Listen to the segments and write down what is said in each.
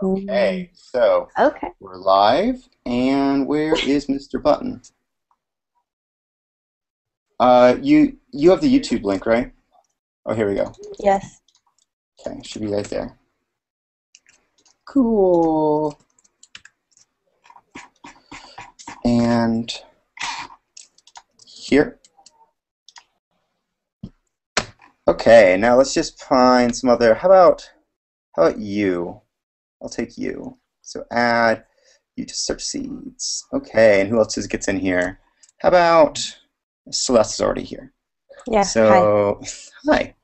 Okay, so Okay. we're live, and where is Mr. Button? You have the YouTube link, right? Oh, here we go. Yes. Okay, should be right there. Cool. And here. Okay, now let's just find some other. How about you? I'll take you. So add you to search seeds. Okay, and who else gets in here? How about Celeste is already here. Yeah. So hi.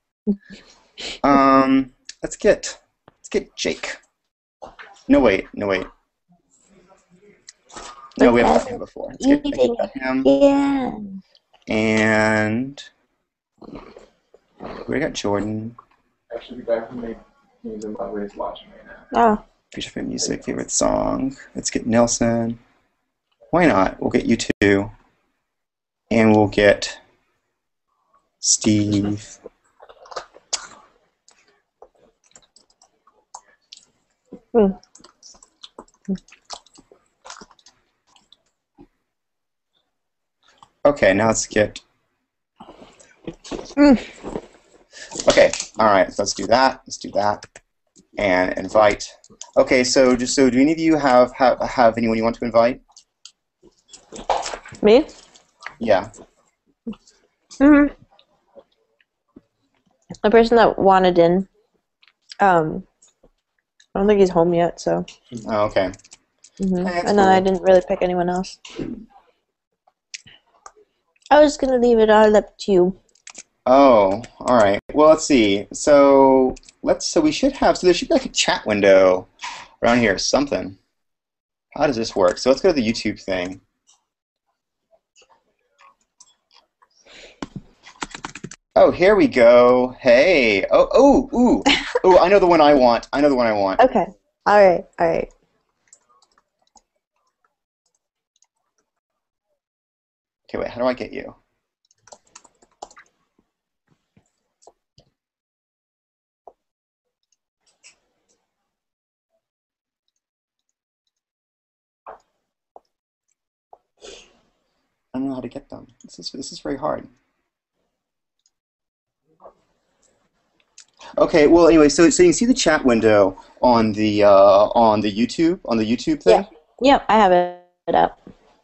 Let's get Jake. No wait. No, we haven't had him before. Let's get him. Yeah. And we got Jordan. I should be back from music while we're watching right now. Oh. Favorite music, favorite song. Let's get Nelson. Why not? We'll get you two. And we'll get Steve. Okay, now let's get. Okay, all right. So let's do that. Let's do that, and invite. Okay, so do any of you have anyone you want to invite? Me? Yeah. The person that wanted in. I don't think he's home yet, so. Oh, okay. And That's then cool. I didn't really pick anyone else. I was gonna leave it all up to you. Oh, all right. Well, let's see. So we should have. So there should be like a chat window around here, or something. How does this work? So let's go to the YouTube thing. Oh, here we go. Hey. Ooh. I know the one I want. Okay. All right. Okay, wait. How do I get you? I don't know how to get them. This is very hard. Okay. Well, anyway, so you can see the chat window on the YouTube thing. Yeah. Yep, I have it up.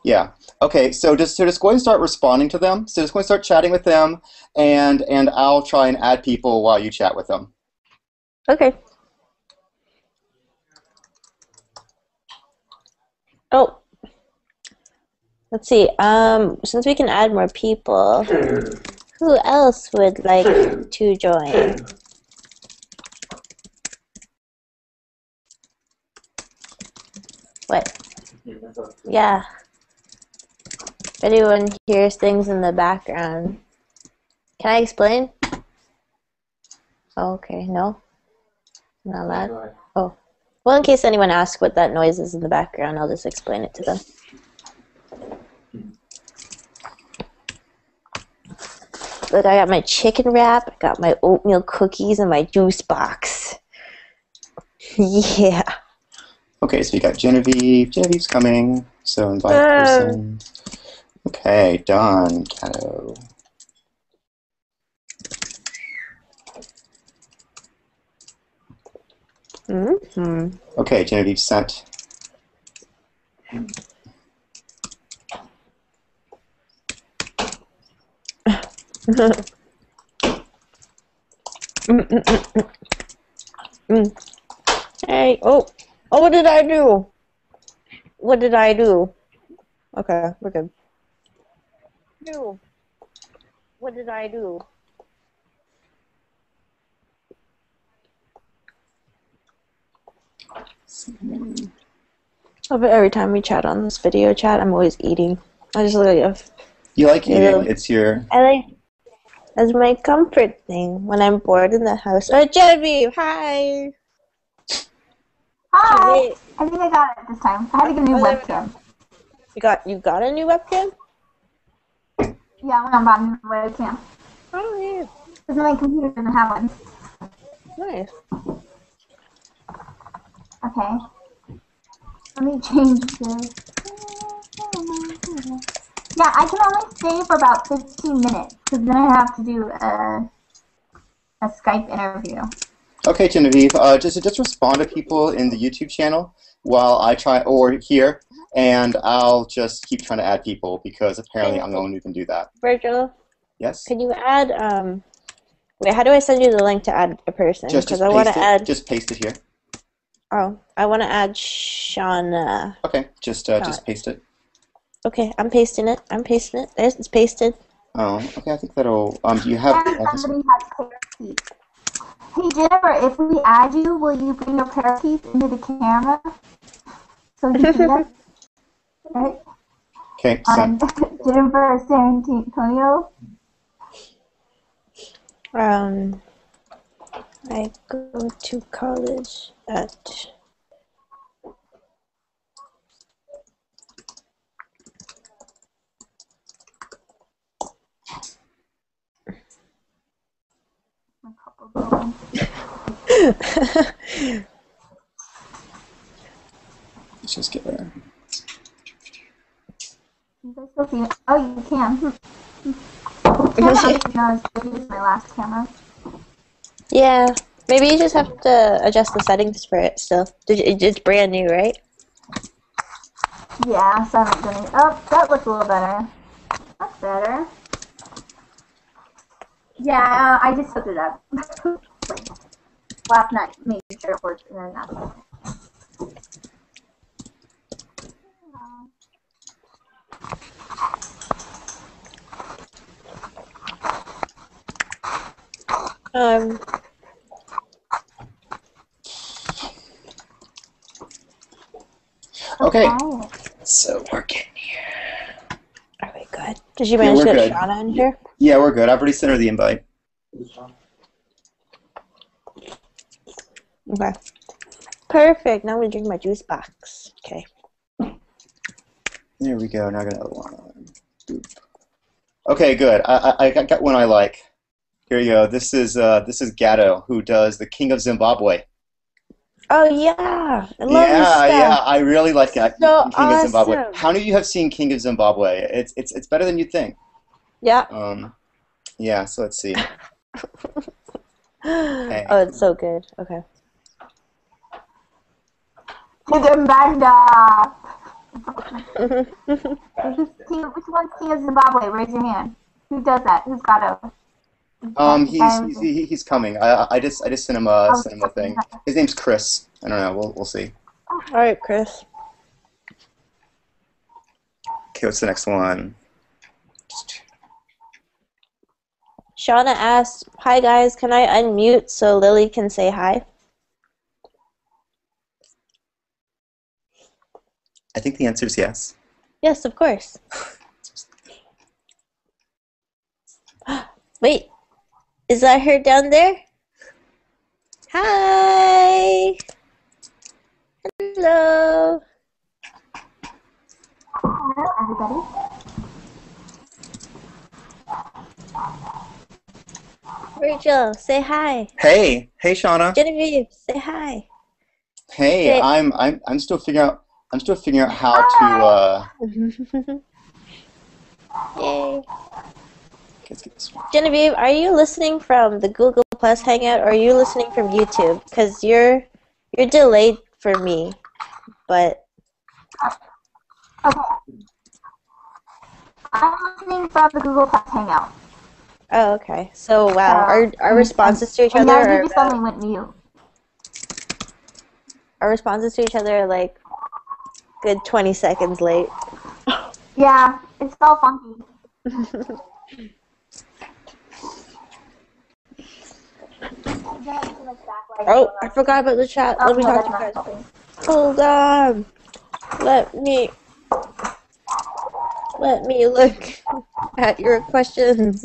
Yeah. Okay. So just go ahead and start responding to them. So just go and start chatting with them, and I'll try and add people while you chat with them. Okay. Oh. Let's see. Since we can add more people, who else would like to join? What? Yeah. If anyone hears things in the background, can I explain? Oh, okay. No? Not allowed? Oh. Well, in case anyone asks what that noise is in the background, I'll just explain it to them. Look, I got my chicken wrap, I got my oatmeal cookies, and my juice box. Yeah. Okay, so we got Genevieve. Genevieve's coming. So invite person. Okay, done. Cato. Okay, Genevieve sent. Hey, oh, what did I do? What did I do? Okay, we're good. What did I do? I bet every time we chat on this video chat, I'm always eating. I just literally have. You like eating? It's your. I like. That's my comfort thing when I'm bored in the house. Oh, Genevieve, hi. Hi. I think I got it this time. I had to get a new webcam. You got a new webcam? Yeah, I went and bought a new webcam. Oh yeah. Because my computer doesn't have one. Nice. Okay. Let me change this. Yeah, I can only stay for about 15 minutes because then I have to do a Skype interview. Okay, Genevieve, just respond to people in the YouTube channel while I try, or here, and I'll just keep trying to add people because apparently I'm the one who can do that. Virgil, Yes? can you add, wait, how do I send you the link to add a person? Just I want paste to it. add, Just paste it here. oh, I want to add Shauna. Okay, just paste it. Okay, I'm pasting it. There's, it's pasted. Oh, okay, I think that'll, do you have And somebody has parakeets. Hey Jennifer, if we add you, will you bring your parakeets into the camera so you can see them? Right? Okay, so. Jennifer San Antonio. I go to college at Let's just get there. You guys still see it? Oh, you can. This is my last camera. Yeah, maybe you just have to adjust the settings for it still. It's brand new, right? Yeah, so I haven't done it. Oh, that looks a little better. That's better. Yeah, I just hooked it up. Last night, made sure it worked, and then that's it. Okay, so we're getting here. Are we good? Did you manage to get Shauna in here? Yeah, we're good. I've already sent her the invite. Okay. Perfect. Now I'm gonna drink my juice box. Okay. There we go. Now I got another one. Boop. Okay, good. I got one I like. Here you go. This is Gatto, who does the King of Zimbabwe. Oh yeah, I love this stuff. Yeah, I really like that. So King of Zimbabwe. awesome. How many of you have seen King of Zimbabwe? It's better than you think. Yeah. Yeah. So let's see. Okay. Oh, it's so good. Okay. Zimbabwe. Which one's King of Zimbabwe? Raise your hand. Who does that? Who's got a? He's coming. I just sent him a thing. His name's Chris. I don't know. We'll see. All right, Chris. Okay, what's the next one? Shauna asked, "Hi guys, can I unmute so Lily can say hi?" I think the answer is yes. Yes, of course. Wait, is that her down there? Hi. Hello. Hello, everybody. Virgil, say hi. Hey, Shauna. Genevieve, say hi. Hey, I'm still figuring out how to. Yay. Let's get this one. Genevieve, are you listening from the Google Plus Hangout or are you listening from YouTube? Because you're delayed for me, but. Okay. I'm listening from the Google Plus Hangout. Oh, okay. So wow, our responses to each other are. You suddenly went mute. Our responses to each other are like good 20 seconds late. Yeah, it's so funky. Oh, I forgot about the chat. Let me talk to you guys. Hold on. Let me look at your questions.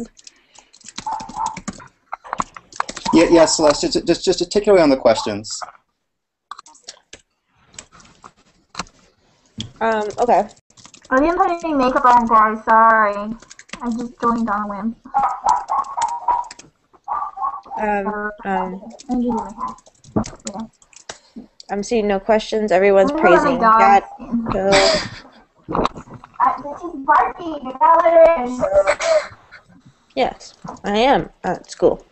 Yeah, Celeste. Just take it away on the questions. Okay. I didn't put any makeup on, guys. Sorry. I just joined on a whim. I'm seeing no questions. Everyone's I don't know praising my God. dog. She's barking. You gotta let her in. Yes, I am at school.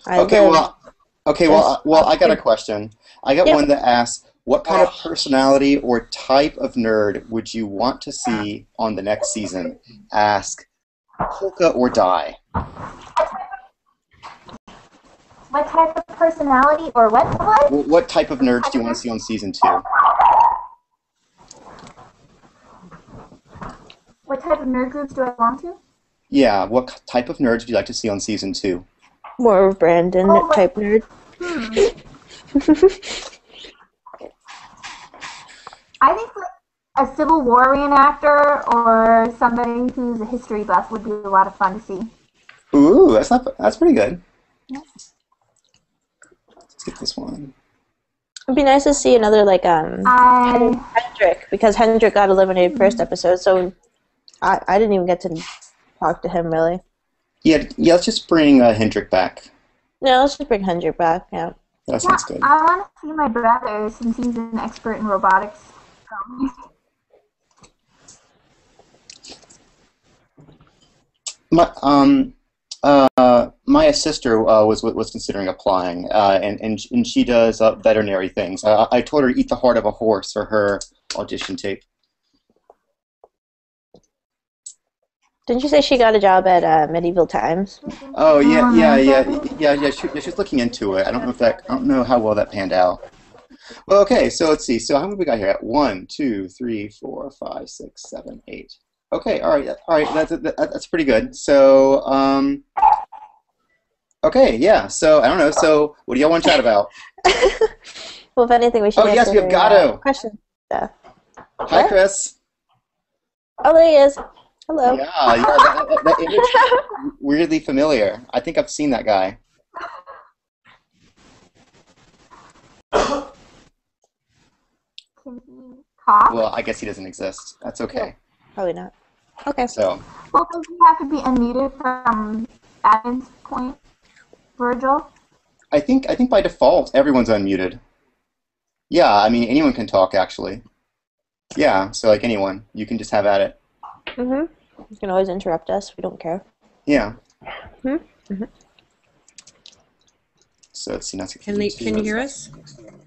Okay, well, I got a question. I got Yep. one that asks, what kind of personality or type of nerd would you want to see on the next season? Ask Polka or Die. What type of personality or what? What type of nerds do you want to see on season 2? What type of nerd groups do I belong to? Yeah, what type of nerds would you like to see on season 2? More of Brandon type nerd. I think a Civil War reenactor or somebody who's a history buff would be a lot of fun to see. Ooh, that's pretty good. Let's get this one. It'd be nice to see another Hendrik, because Hendrik got eliminated first episode, so I didn't even get to talk to him really. Yeah, let's just bring Hendrik back. No, let's just bring Hendrik back. Yeah. That sounds good. I want to see my brother since he's an expert in robotics. My sister was considering applying, and she does veterinary things. I told her to eat the heart of a horse for her audition tape. Didn't you say she got a job at Medieval Times? Oh yeah. She's looking into it. I don't know how well that panned out. Well, okay. So let's see. So how many we got here? 1, 2, 3, 4, 5, 6, 7, 8. Okay. All right. That's pretty good. So okay. Yeah. So I don't know. So what do y'all want to chat about? Well, if anything, we should. Oh yes, we have Gato. Question. Hi, What? Chris. Oh, there he is. Hello. Yeah, that image is weirdly familiar. I think I've seen that guy. Can he talk? Well, I guess he doesn't exist. That's okay. Probably not. Okay. So, Well, does he have to be unmuted from admin's point, Virgil? I think by default everyone's unmuted. Yeah, I mean anyone can talk actually. Yeah, so like anyone, you can just have at it. You can always interrupt us. We don't care. Yeah. So let's see. Can you hear us?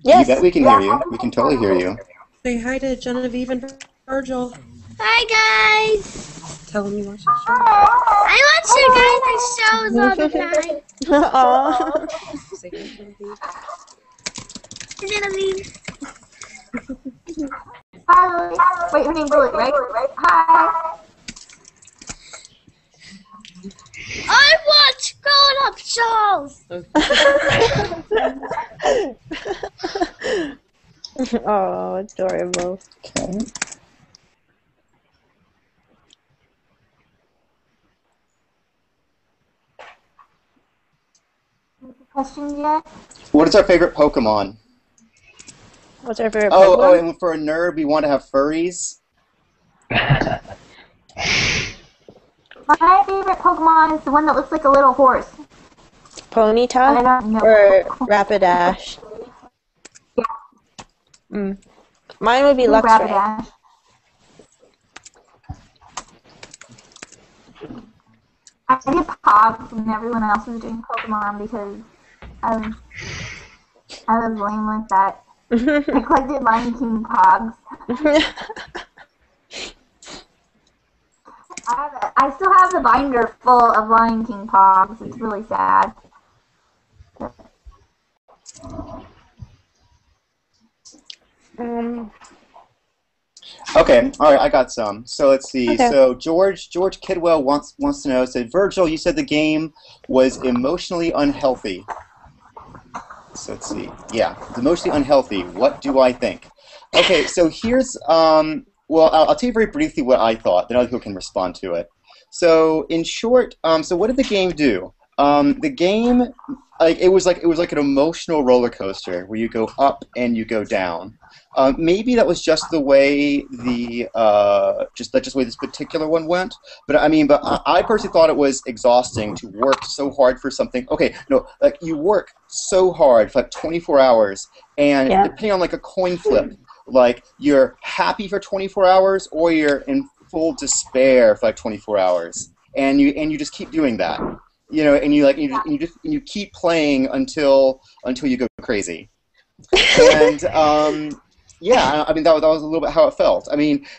Yes. You bet we can hear you. We can totally hear you. Say hi to Genevieve and Virgil. Hi guys! Tell them you watch the show. I watch your guys' shows all the time. Aw. Say hi, Genevieve. Genevieve. Hi. Wait, her name's Lily, right? Hi. I watch grown-up shows. Oh, adorable. Okay. Questions yet? What is our favorite Pokemon? What's our favorite Oh, Pokemon? and for a nerd, we want to have furries. My favorite Pokemon is the one that looks like a little horse. I Ponyta don't know. or Rapidash? Yeah. Mine would be Luxray. Rapidash. I did Pogs when everyone else was doing Pokemon because I was lame like that. I collected Lion King Pogs. I still have the binder full of Lion King Pogs. It's really sad. Okay, all right, I got some. So let's see. Okay. So George Kidwell wants to know. Said Virgil, you said the game was emotionally unhealthy. So let's see. Yeah, it's emotionally unhealthy. What do I think? Okay, so here's well, I'll tell you very briefly what I thought. Then other people can respond to it. So in short, so what did the game do? The game it was like an emotional roller coaster where you go up and you go down. Maybe that was just the way just the way this particular one went. But I personally thought it was exhausting to work so hard for something. Okay, no, like you work so hard for like 24 hours, and depending on like a coin flip, like you're happy for 24 hours or you're in full despair for like 24 hours, and you just keep doing that. And you keep playing until you go crazy. And yeah, that was a little bit how it felt.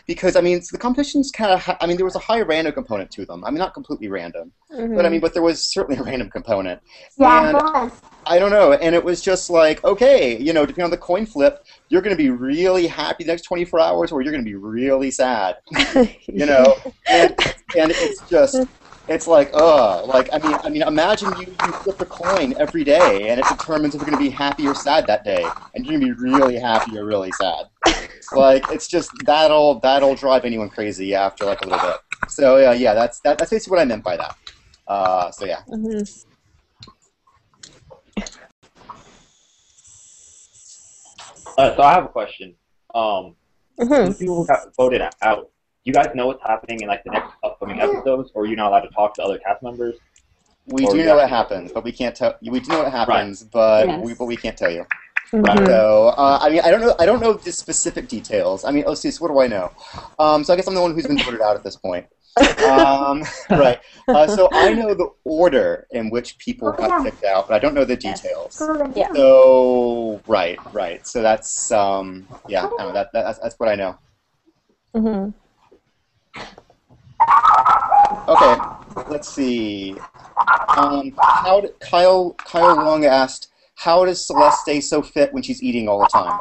Because the competitions kind of there was a high random component to them. Not completely random, but there was certainly a random component. Yeah, and it was. I don't know, and it was just like, okay, depending on the coin flip, you're going to be really happy the next 24 hours, or you're going to be really sad. and it's just. It's like, imagine you flip a coin every day, and it determines if you're going to be happy or sad that day, and you're going to be really happy or really sad. Like, it's just that'll drive anyone crazy after like a little bit. So yeah, that's basically what I meant by that. So yeah. So I have a question. When people got voted out, do you guys know what's happening in like the next upcoming episodes, or are you not allowed to talk to other cast members? We do know what happens, but we can't tell. We do know what happens, but we can't tell you. Right. So I don't know the specific details. Let's see. So what do I know? So I guess I'm the one who's been voted out at this point. Right. So I know the order in which people got picked out, but I don't know the details. Yeah. So right. So that's yeah. I know, that's what I know. Okay, let's see. Kyle Long asked, how does Celeste stay so fit when she's eating all the time?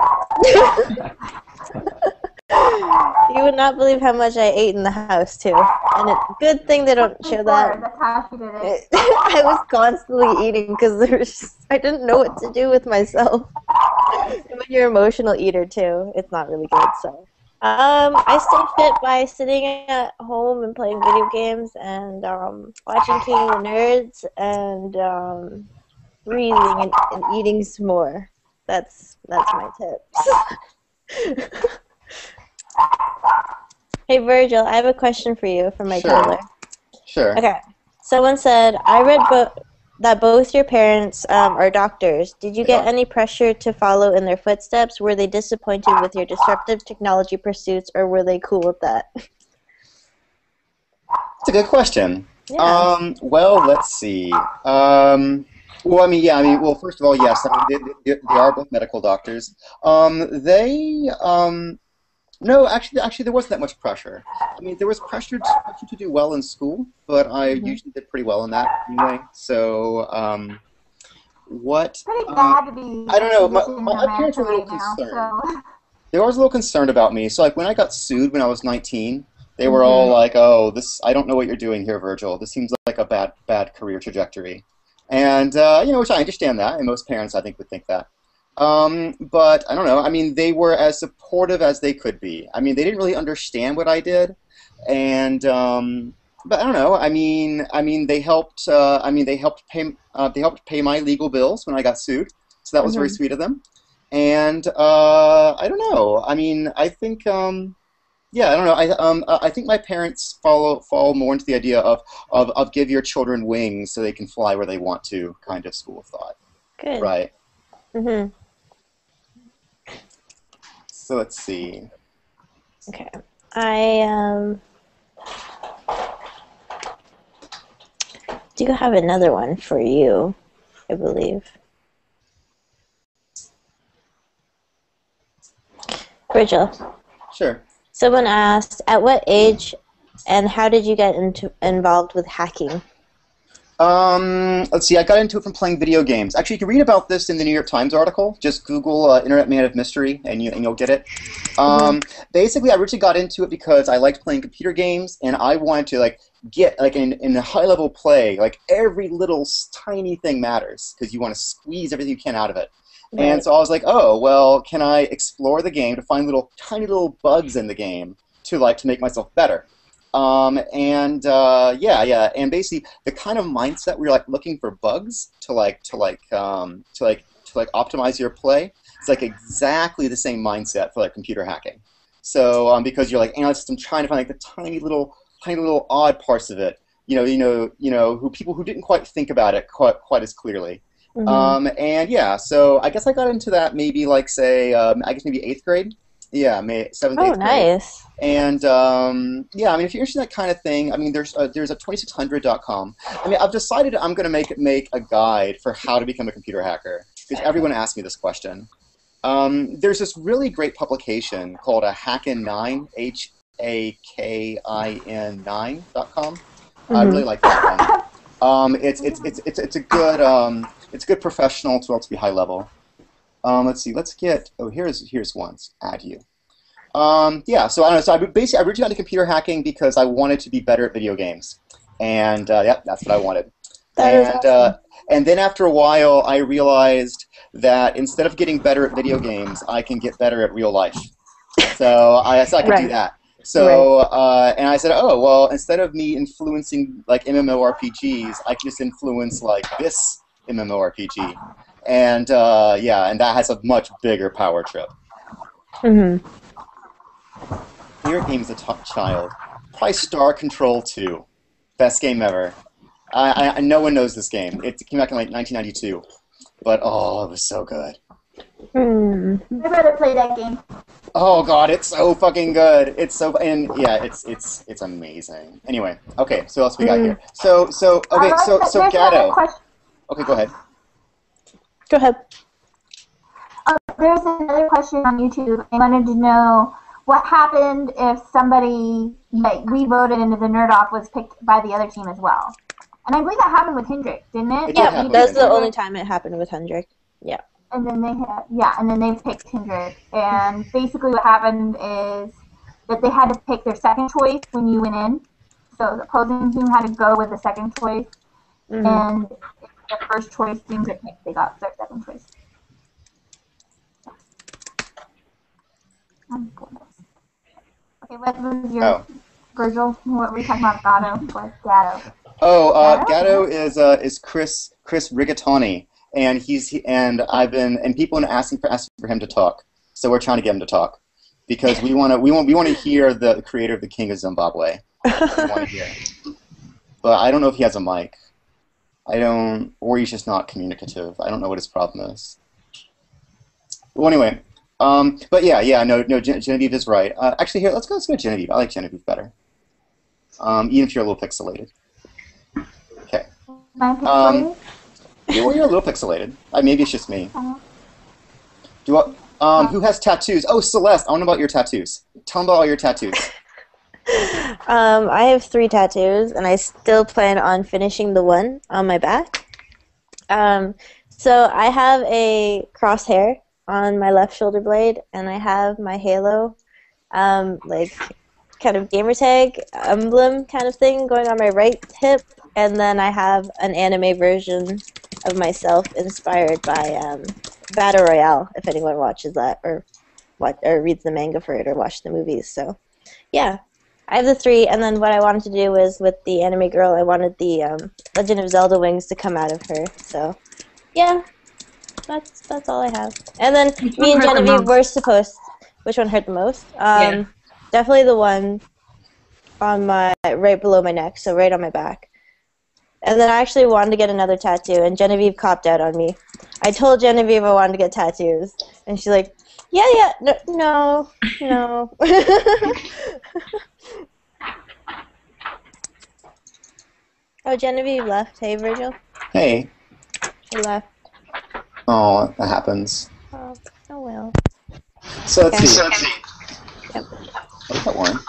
You would not believe how much I ate in the house, too. And it's good thing they don't show that. That's how she did it. I was constantly eating because I didn't know what to do with myself. And when you're an emotional eater, too, it's not really good, so. I stay fit by sitting at home and playing video games and watching King of the Nerds and breathing and eating some more. That's my tips. Hey Virgil, I have a question for you from my Tumblr. Sure. Okay. Someone said, I read that both your parents are doctors. Did you get any pressure to follow in their footsteps? Were they disappointed with your disruptive technology pursuits, or were they cool with that? That's a good question. Yeah. Well, let's see. Well, first of all, yes. They are both medical doctors. No, actually, there wasn't that much pressure. There was pressure to do well in school, but I usually did pretty well in that anyway. So, Pretty bad to be. I don't know. My parents were a little concerned. They were always a little concerned about me. So, like, when I got sued when I was 19, they were all like, "Oh, I don't know what you're doing here, Virgil. This seems like a bad career trajectory." And which I understand that, and most parents, I think, would think that. But I don't know. They were as supportive as they could be. They didn't really understand what I did, and but I don't know. They helped. They helped pay my legal bills when I got sued, so that was very sweet of them. And I don't know. I think. Yeah, I don't know. I think my parents fall more into the idea of give your children wings so they can fly where they want to, kind of school of thought. Good. Right. So let's see. Okay. I do have another one for you, I believe. Virgil. Sure. Someone asked, at what age and how did you get involved with hacking? Let's see, I got into it from playing video games. Actually, you can read about this in the New York Times article. Just Google Internet Man of Mystery and you'll get it. Basically, I originally got into it because I liked playing computer games, and I wanted to get in a high-level play, every little tiny thing matters because you want to squeeze everything you can out of it. Right. And so I was like, oh, well, can I explore the game to find tiny little bugs in the game to make myself better? And basically the kind of mindset where you're like looking for bugs to optimize your play. It's like exactly the same mindset for like computer hacking. So because you're like analysts, I'm trying to find like the tiny little odd parts of it. People who didn't quite think about it quite as clearly. So I guess I got into that maybe like say I guess maybe 8th grade. Yeah, seventh, 8th grade. Nice. And I mean, if you're interested in that kind of thing, I mean, there's a 2600.com. I mean, I've decided I'm going to make a guide for how to become a computer hacker because everyone asks me this question. There's this really great publication called a Hackin9, HAKIN9.com. I really like that one. It's a good professional as well to be high level. Let's see. Let's get. Oh, here's one. Add you. So I don't know. So I originally got into computer hacking because I wanted to be better at video games, and that's what I wanted. And then after a while, I realized that instead of getting better at video games, I can get better at real life. So I said I could do that. So and I said, oh well, instead of me influencing like MMORPGs, I can just influence like this MMORPG, and and that has a much bigger power trip. Favorite game as a child, probably Star Control 2, best game ever. No one knows this game. It came out in like 1992, but oh, it was so good. I'd rather play that game. Oh god, it's so fucking good. It's it's amazing. Anyway, okay, so what else we got here? So Gatto. Okay, go ahead. Go ahead. There's another question on YouTube. I wanted to know what happened if somebody we voted into the Nerd Off was picked by the other team as well. And I believe that happened with Hendrick, didn't it? Yeah, that's the only time it happened with Hendrick. Yeah. And then they picked Hendrick. And basically what happened is that they had to pick their second choice when you went in. So the opposing team had to go with the second choice. And if the first choice didn't get picked, they got their second choice. Okay, what was your Virgil? What were we talking about? Gatto. Gatto is Chris Rigatoni, and people are asking for him to talk. So we're trying to get him to talk because we want to hear the creator of the King of Zimbabwe. We want to hear, but I don't know if he has a mic. Or he's just not communicative. I don't know what his problem is. Well, anyway. But no, Genevieve is right. Actually, here, let's go Genevieve. I like Genevieve better. Even if you're a little pixelated. Okay. You're a little pixelated. Maybe it's just me. Who has tattoos? Oh, Celeste, I want to know about your tattoos. Tell them about all your tattoos. I have 3 tattoos, and I still plan on finishing the one on my back. So I have a crosshair on my left shoulder blade, and I have my Halo, kind of gamertag emblem kind of thing going on my right hip, and then I have an anime version of myself inspired by Battle Royale, if anyone watches that, or reads the manga for it, or watches the movies. So, yeah, I have the 3, and then what I wanted to do was, with the anime girl, I wanted the Legend of Zelda wings to come out of her, so, yeah. That's all I have. And then me and Genevieve were supposed. Which one hurt the most? Definitely the one on my right below my neck, so right on my back. And then I actually wanted to get another tattoo, and Genevieve copped out on me. I told Genevieve I wanted to get tattoos, and she's like, "Yeah, no." Oh, Genevieve left. Hey, Virgil. Hey. She left. Oh, that happens. Oh well. So let's see. Yep. What's that one?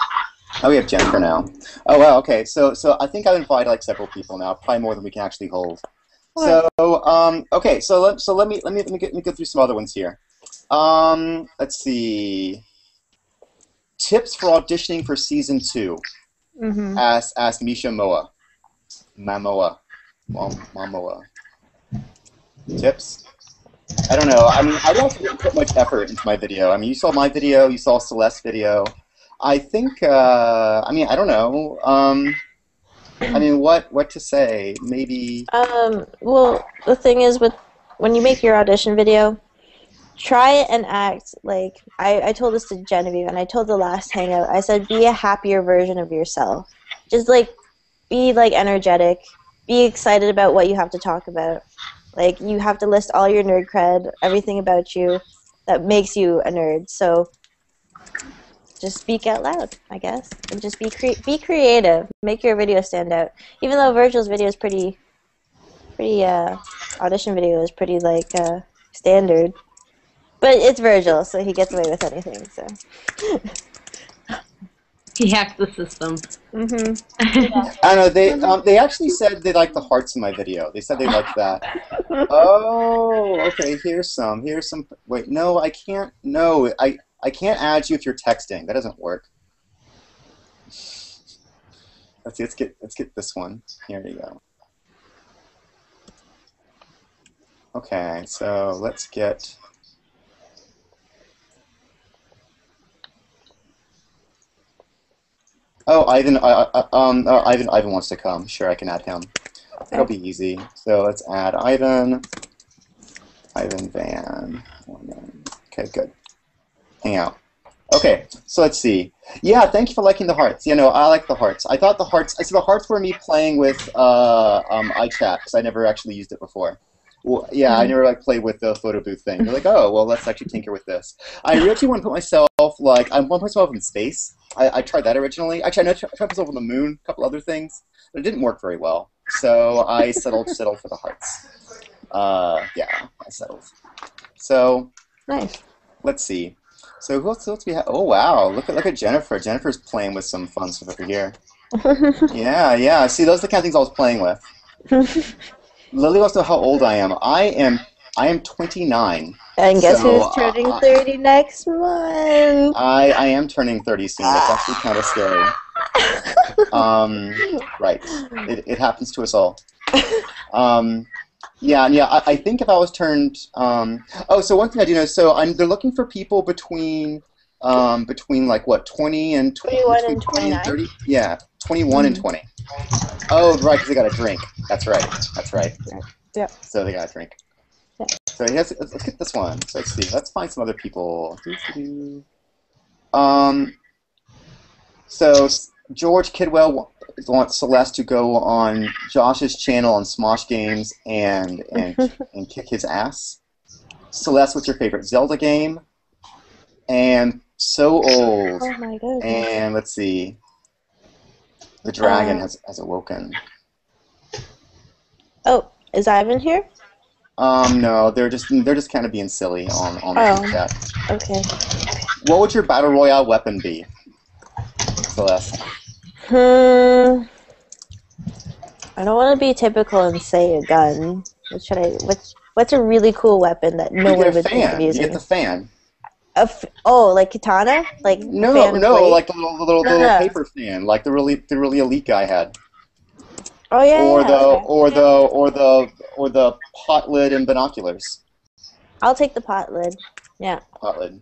Oh, we have Jennifer now. Oh wow. Okay. So I think I've invited like several people now, probably more than we can actually hold. What? So okay. So let me go through some other ones here. Let's see. Tips for auditioning for season 2. Ask Misha Moa. Mamoa. Tips? I don't know. I mean, I don't put much effort into my video. I mean, you saw my video, you saw Celeste's video. I think. I mean, I don't know. I mean, what to say? Maybe. Well, the thing is with when you make your audition video, try and act like I told this to Genevieve and I told the last hangout. I said be a happier version of yourself. Just like be like energetic, be excited about what you have to talk about. Like you have to list all your nerd cred, everything about you that makes you a nerd. So just speak out loud, I guess, and just be creative. Make your video stand out. Even though Virgil's video is pretty audition video is pretty like standard, but it's Virgil, so he gets away with anything. So He hacked the system. I don't know. They actually said they liked the hearts in my video. They said they liked that. Oh, okay. Here's some. Wait, no, I can't. No, I can't add you if you're texting. That doesn't work. Let's see. Let's get this one. Here you go. Okay, so let's get. Oh, Ivan wants to come. Sure, I can add him. That'll be easy. So let's add Ivan. Ivan Van. Okay, good. Hang out. Okay, so let's see. Yeah, thank you for liking the hearts. You know, I like the hearts. I thought the hearts. I see the hearts were me playing with iChat because I never actually used it before. Well, yeah, I never like played with the photo booth thing. They're like, oh, well, let's actually tinker with this. I really want to put myself like I want to put myself in space. I tried that originally. Actually, I tried to put myself on the moon, a couple other things, but it didn't work very well. So I settled for the hearts. Yeah, I settled. So nice. Let's see. So who else we have? Oh wow, look at Jennifer. Jennifer's playing with some fun stuff over here. Yeah. See, those are the kind of things I was playing with. Lily wants to know how old I am. I am 29. And guess who's turning 30 next month? I am turning 30 soon. That's actually kind of scary. Right. It happens to us all. Yeah. I think if I was turned. Oh, so one thing I do know. So they're looking for people between like what 20 and 21 and 20 and 30. Yeah, 21 and 20. Oh, right, because they got a drink. That's right. Yeah. So they got a drink. Yeah. So let's get this one. So let's see. Let's find some other people. So George Kidwell wants Celeste to go on Josh's channel on Smosh Games and kick his ass. Celeste, what's your favorite Zelda game? And So Old. Oh my goodness. And let's see. The dragon has awoken. Oh, is Ivan here? No, they're just kind of being silly on the chat. Okay. What would your battle royale weapon be, Celeste? I don't want to be typical and say a gun. What's a really cool weapon that no one would think of using? You get the fan. Like katana? Like No, like the little paper fan, like the really elite guy had. Oh yeah. Or the pot lid and binoculars. I'll take the pot lid. Yeah. Pot lid.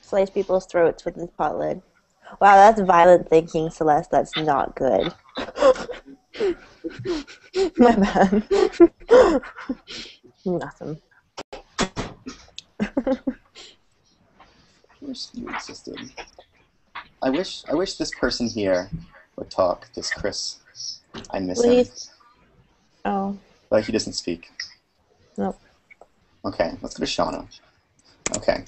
Slice people's throats with this pot lid. Wow, that's violent thinking, Celeste. That's not good. My bad. Nothing. You existed. I wish this person here would talk. This Chris. I miss him. Oh. But he doesn't speak. Nope. Okay, let's go to Shauna. Okay.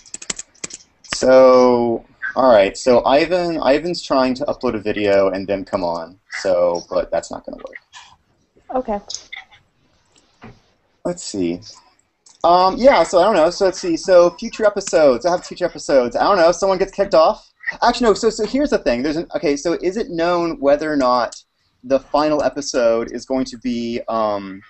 So, alright, so Ivan's trying to upload a video and then come on. So, but that's not gonna work. Okay. Let's see. Yeah, so I don't know. So let's see. So future episodes. I have future episodes. I don't know. Someone gets kicked off. Actually, no. So here's the thing. Okay. So is it known whether or not the final episode is going to be? Oh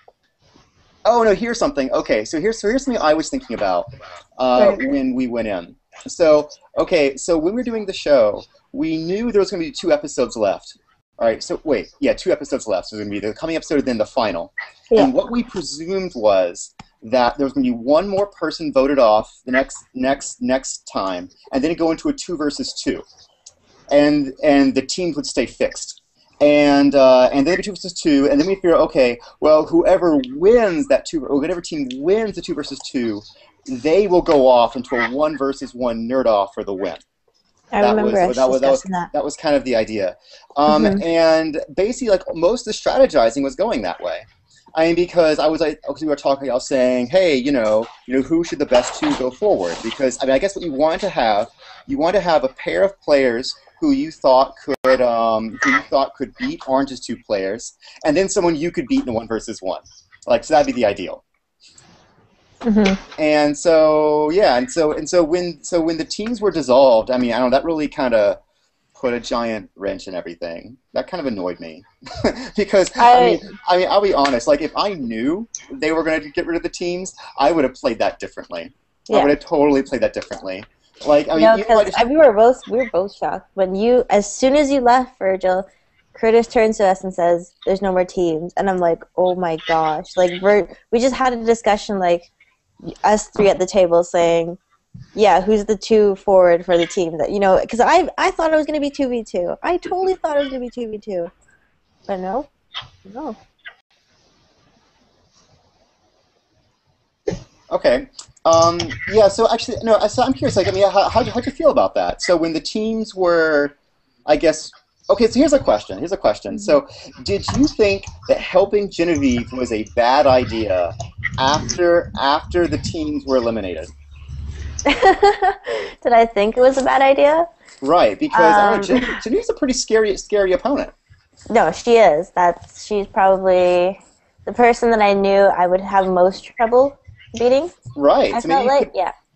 no. Here's something. Okay. So here's something I was thinking about when we went in. So okay. So when we were doing the show, we knew there was going to be 2 episodes left. All right. So wait. Yeah, 2 episodes left. So it was going to be the coming episode and then the final. Yeah. And what we presumed was that there was going to be one more person voted off the next time, and then go into a 2 versus 2. and the teams would stay fixed. And then it'd be 2 versus 2, and then we figure, okay, well, whoever wins that 2, or whatever team wins the 2 versus 2, they will go off into a 1 versus 1 nerd off for the win. I remember us discussing that. That was kind of the idea. And basically, like, most of the strategizing was going that way. I mean, because we were talking, I was saying, hey, you know, who should the best 2 go forward? Because I mean, I guess what you want to have a pair of players who you thought could beat Orange's 2 players, and then someone you could beat in a 1 versus 1. Like, so that'd be the ideal. And so yeah, and so when the teams were dissolved, I mean, I don't know, that really kind of put a giant wrench in everything. That kind of annoyed me because I mean, I'll be honest. Like, if I knew they were going to get rid of the teams, I would have played that differently. I would have totally played that differently. Like, I mean, because we were both shocked when as soon as you left, Virgil. Curtis turns to us and says, "There's no more teams," and I'm like, "Oh my gosh!" Like, we just had a discussion, like, us 3 at the table saying, yeah, who's the 2 forward for the team that, you know, because I thought it was going to be 2v2. I totally thought it was going to be 2v2. But no. Okay. Yeah, so actually, no, so I'm curious, like, I mean, how'd you feel about that? So when the teams were, I guess, okay, so here's a question. So did you think that helping Genevieve was a bad idea after the teams were eliminated? Did I think it was a bad idea? Right, because I don't know, Genevieve's a pretty scary opponent. No, she is. She's probably the person that I knew I would have most trouble beating. Right. I felt like,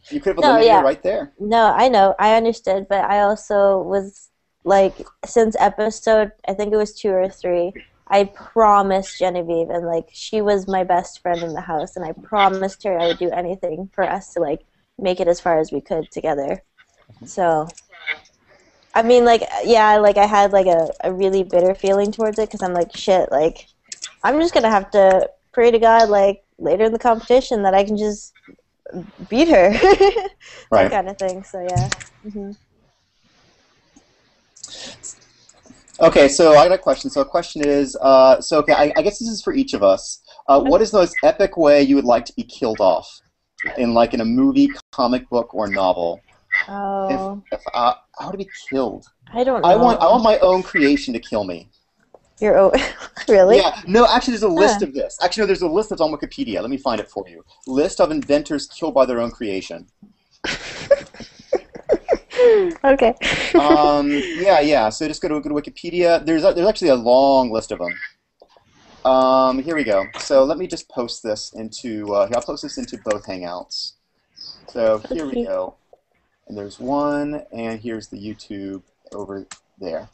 you could have eliminated her right there. No, I know. I understood, but I also was, like, since episode, I think it was 2 or 3, I promised Genevieve, and, like, she was my best friend in the house, and I promised her I would do anything for us to, like, make it as far as we could together. So, I mean, like, yeah, like, I had, like, a really bitter feeling towards it, because I'm like, shit, like, I'm just going to have to pray to God, like, later in the competition that I can just beat her. That kind of thing, so, yeah. Okay, so I got a question. So the question is, okay, I guess this is for each of us. What is the most epic way you would like to be killed off? In a movie, comic book, or novel? Oh. If I want to be killed. I don't know. I want my own creation to kill me. Your own? Really? Yeah. No, actually, there's a list of this. Actually, no, there's a list that's on Wikipedia. Let me find it for you. List of inventors killed by their own creation. Okay. Yeah. So just go to Wikipedia. There's actually a long list of them. Here we go. So let me just post this into. I'll post this into both Hangouts. So here we go. And there's one, and here's the YouTube over there.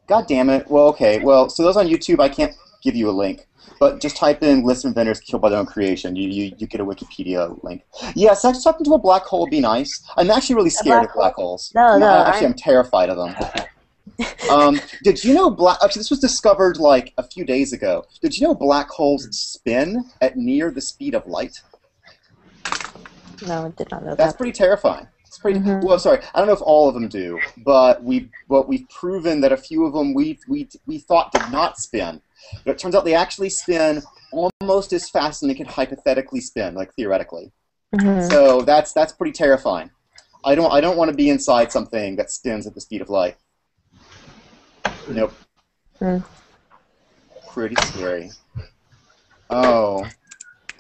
God damn it. Well, okay. Well, so those on YouTube, I can't give you a link. But just type in list of inventors killed by their own creation. You get a Wikipedia link. Yeah, so talking to a black hole would be nice. I'm actually really scared of black holes. No. I'm terrified of them. Did you know actually, this was discovered like a few days ago. Did you know black holes spin at near the speed of light? No, I did not know that. That's pretty terrifying. It's pretty. Well, sorry, I don't know if all of them do, but we've proven that a few of them we thought did not spin. But it turns out they actually spin almost as fast as they could hypothetically spin, like theoretically. So that's pretty terrifying. I don't want to be inside something that spins at the speed of light. Nope. Pretty scary. Oh.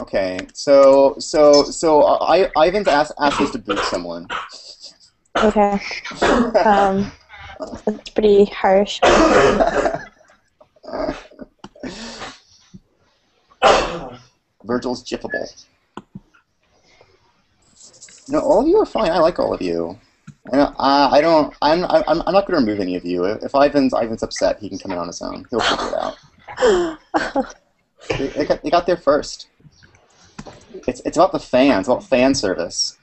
Okay. So Ivan's asked us to boot someone. Okay. That's pretty harsh. Virgil's jippable. No, all of you are fine. I like all of you. And I'm not going to remove any of you. If Ivan's upset, he can come in on his own. He'll figure it out. They got there first. It's about the fans. It's about fan service.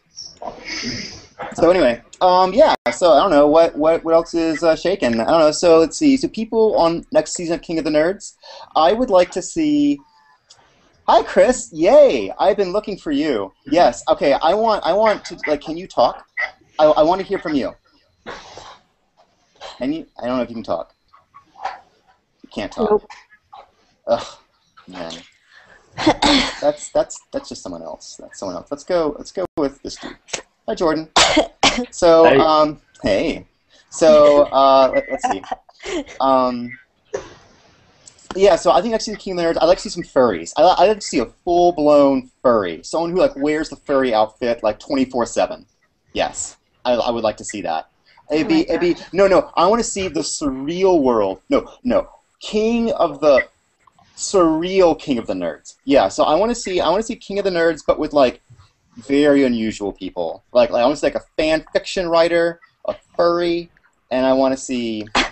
So anyway, yeah. So I don't know what else is shaking. I don't know. So let's see. So people on next season of King of the Nerds, I would like to see. Hi, Chris. Yay! I've been looking for you. Yes. Okay. I want to, like, can you talk? I want to hear from you. I don't know if you can talk. You can't talk. Nope. Ugh, man. That's just someone else. That's someone else. Let's go with this dude. Hi, Jordan. So, hey. So, let's see. Yeah, so I think next to the King of the Nerds, I'd like to see some furries. I'd like to see a full-blown furry. Someone who, like, wears the furry outfit, like, 24/7. Yes. I would like to see that. It'd be, no, I want to see the surreal world. No. Surreal King of the Nerds. Yeah, so I want to see King of the Nerds, but with, like, very unusual people. Like I want to see, like, a fan fiction writer, a furry, and I want to see... I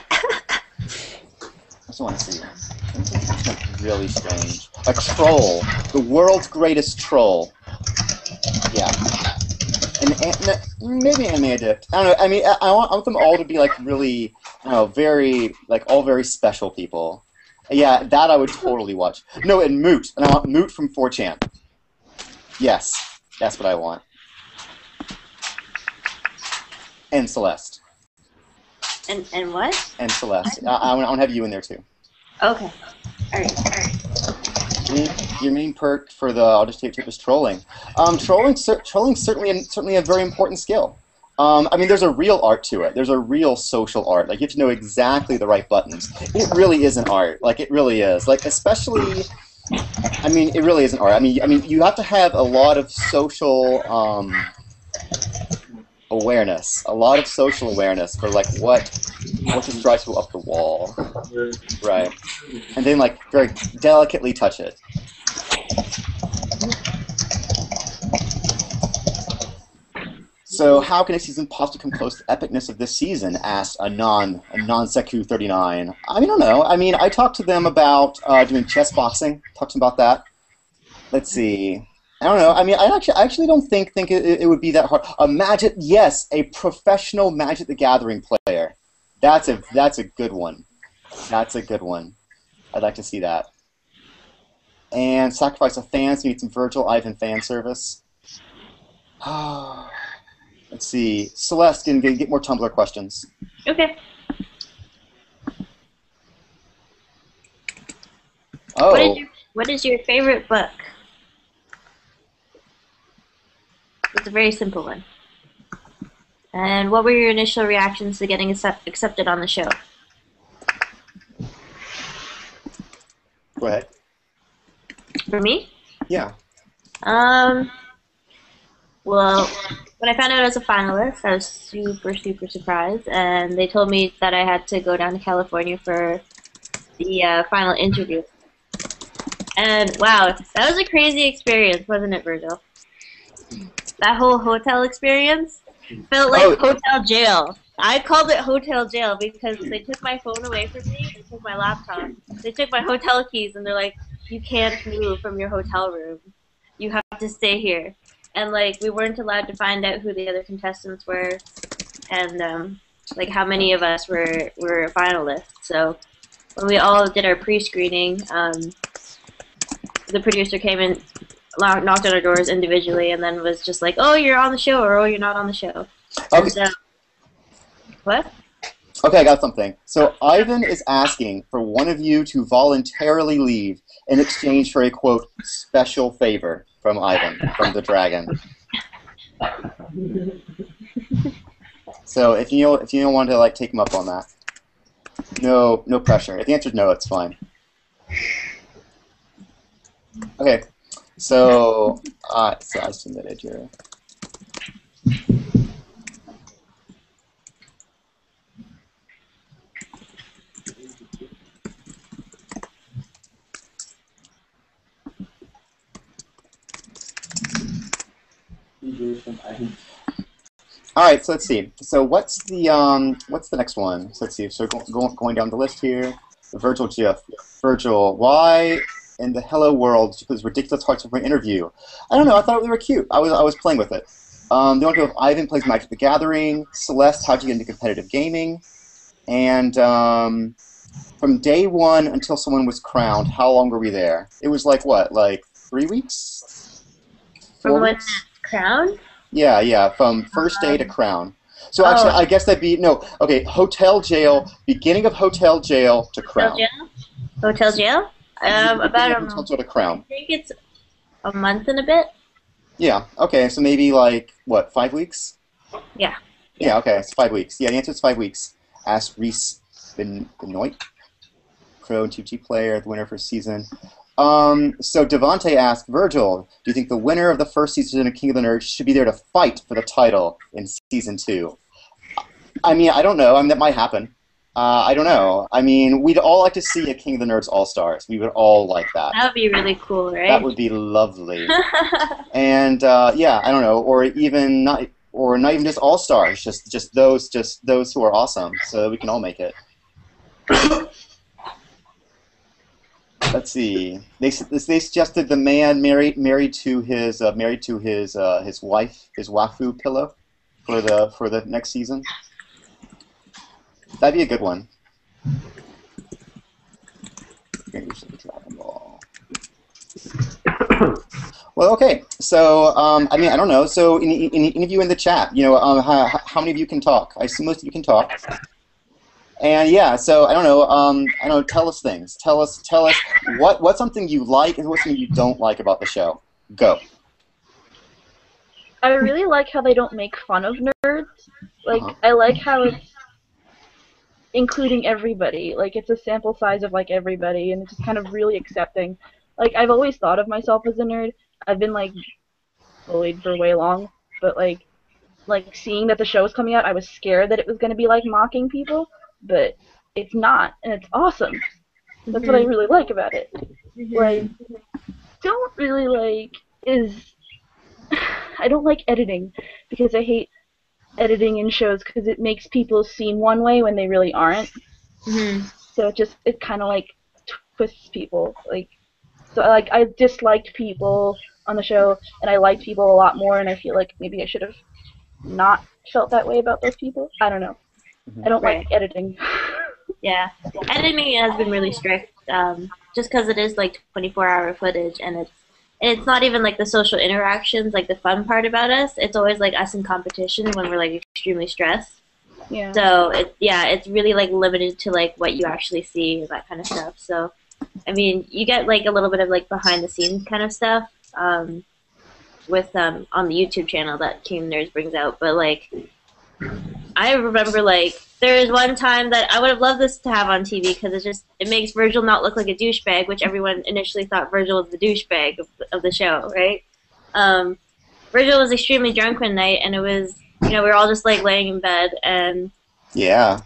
also want to see something really strange. A troll. The world's greatest troll. Yeah. And maybe an anime adept. I don't know. I mean, I want them all to be, like, really, I don't know, very, like, all very special people. Yeah, that I would totally watch. No, and Moot. And I want Moot from 4chan. Yes, that's what I want. And Celeste. And what? And Celeste. I want to have you in there, too. Okay. All right. Your main perk for the I'll just tip is trolling. Trolling's certainly a very important skill. I mean, there's a real art to it. There's a real social art. Like, you have to know exactly the right buttons. It really is an art. Like, it really is. Like, especially, I mean, it really is an art. I mean, you have to have a lot of social awareness. A lot of social awareness for, like, what just drives people up the wall. Right. And then, like, very delicately touch it. So how can a season possibly come close to the epicness of this season? Asked a non-Seku 39. I don't know. I mean, I talked to them about doing chess boxing. Talked to them about that. Let's see. I don't know. I mean, I actually don't think it would be that hard. Yes, a professional Magic the Gathering player. That's a good one. That's a good one. I'd like to see that. And sacrifice a fan to meet some Virgil Ivan fan service. Let's see. Celeste can get more Tumblr questions. Okay. Oh. What is your favorite book? It's a very simple one. And what were your initial reactions to getting accepted on the show? Go ahead. For me? Yeah. Well, when I found out I was a finalist, I was super, super surprised, and they told me that I had to go down to California for the final interview. And wow, that was a crazy experience, wasn't it, Virgil? That whole hotel experience felt like hotel jail. I called it hotel jail because they took my phone away from me, they took my laptop, they took my hotel keys, and they're like, you can't move from your hotel room. You have to stay here. And, like, we weren't allowed to find out who the other contestants were and, like, how many of us were finalists. So when we all did our pre-screening, the producer came in, knocked on our doors individually, and then was just like, oh, you're on the show, or oh, you're not on the show. Okay. So, what? Okay, I got something. So Ivan is asking for one of you to voluntarily leave in exchange for a, quote, special favor from Ivan, from the dragon. So if you don't want to, like, take him up on that, no pressure. If the answer is no, it's fine. Okay, so I submitted here. All right, so let's see. So what's the next one? So let's see. So going down the list here, the Virgil GIF. Virgil, why in the hello world did you put those ridiculous hearts for an interview? I don't know. I thought they were cute. I was playing with it. They want to go with Ivan plays Magic the Gathering. Celeste, how'd you get into competitive gaming? And from day one until someone was crowned, how long were we there? It was like what, like 3 weeks? From when crowned? Yeah, from first day to crown. So actually, I guess that'd be no. Okay, hotel jail. Beginning of hotel jail to crown. Hotel jail? About hotel jail to crown. I think it's a month and a bit. Yeah. Okay. So maybe like what? 5 weeks? Yeah. Yeah. Okay. It's 5 weeks. Yeah. The answer is 5 weeks. Ask Reese Benoit, Pro and 2G player, the winner for season. So Devante asked, Virgil, do you think the winner of the first season of King of the Nerds should be there to fight for the title in season 2? I mean, I don't know. I mean, that might happen. I don't know. I mean, we'd all like to see a King of the Nerds All-Stars. We would all like that. That would be really cool, right? That would be lovely. And yeah, I don't know, or not even just All-Stars, just those who are awesome, so we can all make it. Let's see. They suggested the man married to his wife, his waifu pillow, for the next season. That'd be a good one. Dragon Ball. Well, okay. So I mean, I don't know. So any of you in the chat, you know, how many of you can talk? I assume most of you can talk. And yeah, so I don't know. I don't know. Tell us things. Tell us what's something you like and what's something you don't like about the show. Go. I really like how they don't make fun of nerds. Like I like how it's including everybody. Like it's a sample size of like everybody, and it's just kind of really accepting. Like I've always thought of myself as a nerd. I've been like bullied for way long, but like seeing that the show was coming out, I was scared that it was going to be like mocking people. But it's not, and it's awesome. That's what I really like about it. Like, don't really like I don't like editing because I hate editing in shows because it makes people seem one way when they really aren't. So it kind of like twists people. Like, so like I disliked people on the show, and I liked people a lot more, and I feel like maybe I should have not felt that way about those people. I don't know. I don't like editing. Yeah, editing has been really strict, just because it is like 24-hour footage, and it's not even like the social interactions, like the fun part about us. It's always like us in competition when we're like extremely stressed. Yeah. So it's really like limited to like what you actually see and that kind of stuff. So, I mean, you get like a little bit of like behind the scenes kind of stuff, with on the YouTube channel that King Nerds brings out, but like. I remember, like, there was one time that I would have loved this to have on TV because it makes Virgil not look like a douchebag, which everyone initially thought Virgil was the douchebag of the show, right? Virgil was extremely drunk one night, and it was, you know, we were all just, like, laying in bed, and... Yeah,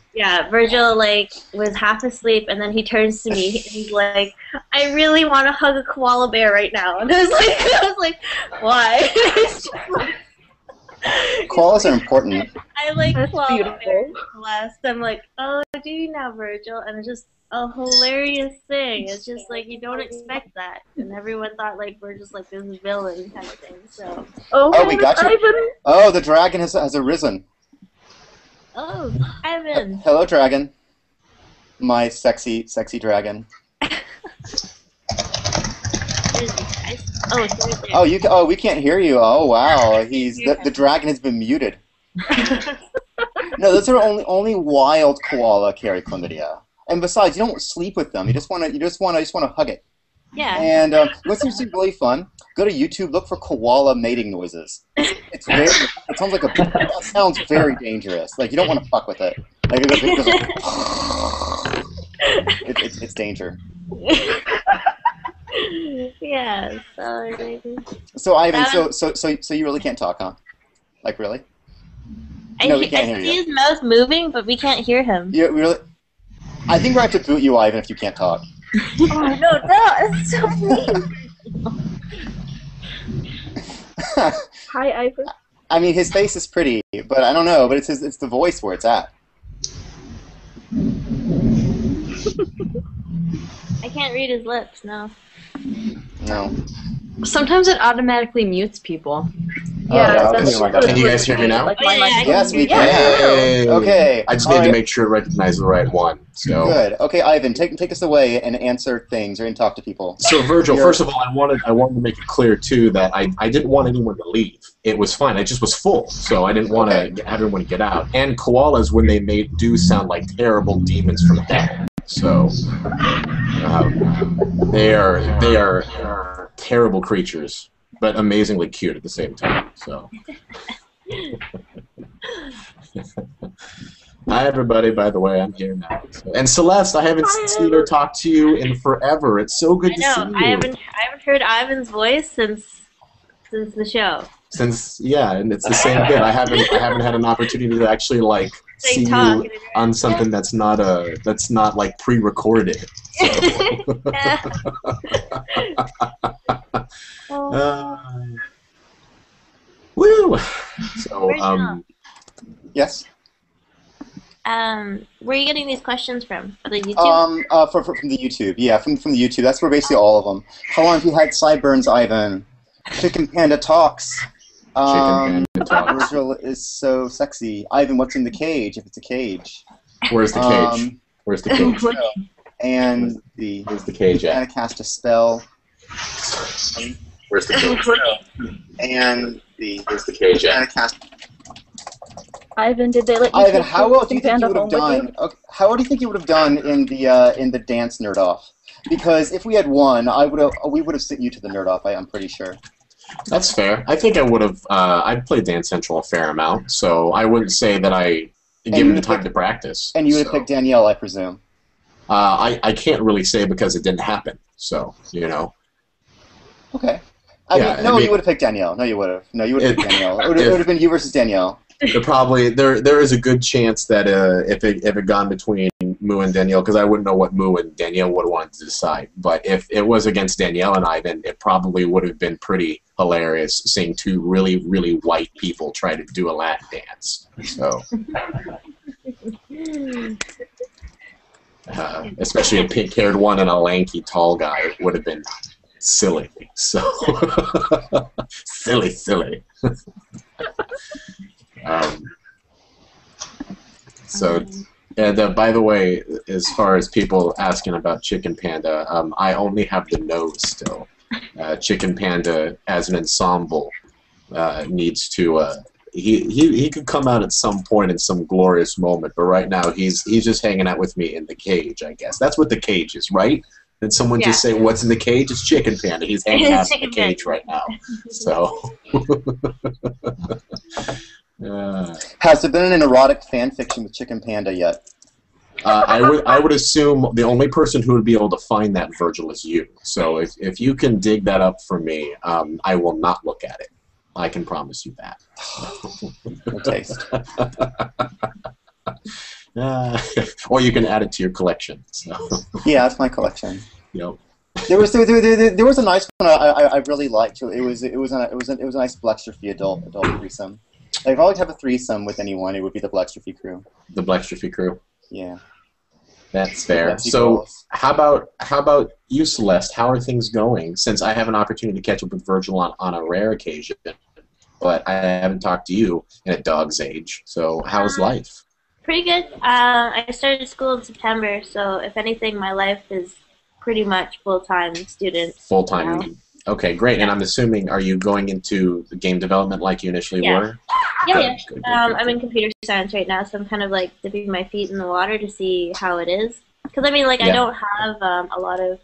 Virgil, like, was half asleep, and then he turns to me, and he's like, I really want to hug a koala bear right now. And I was like, why? It's just like... Koalas are important. I like koala bears, Celeste. I'm like, oh, do you now, Virgil? And it's just a hilarious thing. It's just like you don't expect that, and everyone thought like Virgil's like this villain kind of thing. So. Oh, we got you. Oh, the dragon has arisen. Oh, Ivan. Hello, dragon. My sexy dragon. Oh, we can't hear you. Oh, wow. The dragon has been muted. No, those are only wild koala carry chlamydia. And besides, you don't sleep with them. You just want to hug it. Yeah. And what's really fun? Go to YouTube. Look for koala mating noises. It sounds very dangerous. Like you don't want to fuck with it. Like it's danger. Yeah. So Ivan, so you really can't talk, huh? Like really? No, we can't hear you. I see his mouth moving, but we can't hear him. Yeah, really. I think we're going to have to boot you, Ivan, if you can't talk. Oh no, it's so mean. Hi, Ivan. I mean, his face is pretty, but I don't know. But it's the voice where it's at. I can't read his lips. No. No. Sometimes it automatically mutes people. Yeah, okay. that's Oh my God. Can you guys hear me now? Like Oh, yeah, my yeah, I Yes, we can. Hey. Okay. I just all need to right. make sure to recognize the right one. So. Good. Okay, Ivan, take us away and answer things or and talk to people. So Virgil, You're- first of all, I wanted to make it clear too that I didn't want anyone to leave. It was fine. I just was full, so I didn't want to have everyone get out. And koalas, when they mate, do sound like terrible demons from hell. So they are terrible creatures, but amazingly cute at the same time. So. Hi everybody, by the way, I'm here now. So, and Celeste, I haven't seen or talked to you in forever. It's so good to see you. I haven't heard Ivan's voice since the show. Since and it's the same bit. I haven't had an opportunity to actually like see you on something that's not like pre-recorded. So. Woo! So Yes. Where are you getting these questions from? The YouTube? From the YouTube. Yeah, from the YouTube. That's where basically all of them. How long have you had sideburns, Ivan? Chicken Panda talks. Chicken Panda talks. Virgil is so sexy. Ivan, what's in the cage? If it's a cage. Where's the cage? Where's the cage? And where's the cage at? And cast a spell. Where's the cage? And where's the cage at? Ivan, did they let you Ivan, take how the well do you think Panda you would have home with done? Okay, how well do you think you would have done in the dance nerd off? Because if we had won, we would have sent you to the nerd off. I'm pretty sure. That's fair. I think I would have. I played Dance Central a fair amount, so I wouldn't say that I given the time to practice. And you would have picked Danielle, I presume. I can't really say because it didn't happen. So Okay. I mean, you would have picked Danielle. No, you would have. No, you would have picked Danielle. It would have been you versus Danielle. There is a good chance that if it gone between Moo and Danielle, because I wouldn't know what Moo and Danielle would have wanted to decide. But if it was against Danielle and Ivan, it probably would have been pretty hilarious seeing two really, really white people try to do a Latin dance. So, especially a pink-haired one and a lanky, tall guy, it would have been silly. So, silly. And by the way, as far as people asking about Chicken Panda, I only have the nose still. Chicken Panda, as an ensemble, needs to. He could come out at some point in some glorious moment, but right now he's just hanging out with me in the cage. I guess that's what the cage is, right? Did someone just say, "What's in the cage?" It's Chicken Panda. He's hanging out in the cage right now. So. Has there been an erotic fan fiction with Chicken Panda yet? I would assume the only person who would be able to find that, Virgil, is you. So if you can dig that up for me, I will not look at it. I can promise you that. No taste. Or you can add it to your collection. So. Yeah, that's my collection. Yep. There was a nice one I really liked too. It was a nice blextrophy adult threesome. Like, if I would have a threesome with anyone, it would be the blextrophy crew. The blextrophy crew. Yeah. That's fair. So how about you, Celeste? How are things going? Since I have an opportunity to catch up with Virgil on a rare occasion, but I haven't talked to you in a dog's age. So how's life? Pretty good. I started school in September, so if anything, my life is pretty much full-time student. Full-time. Now. Okay, great. And I'm assuming, are you going into the game development like you initially were? Yeah. Good. I'm in computer science right now, so I'm kind of like dipping my feet in the water to see how it is. Because I mean, like, I don't have a lot of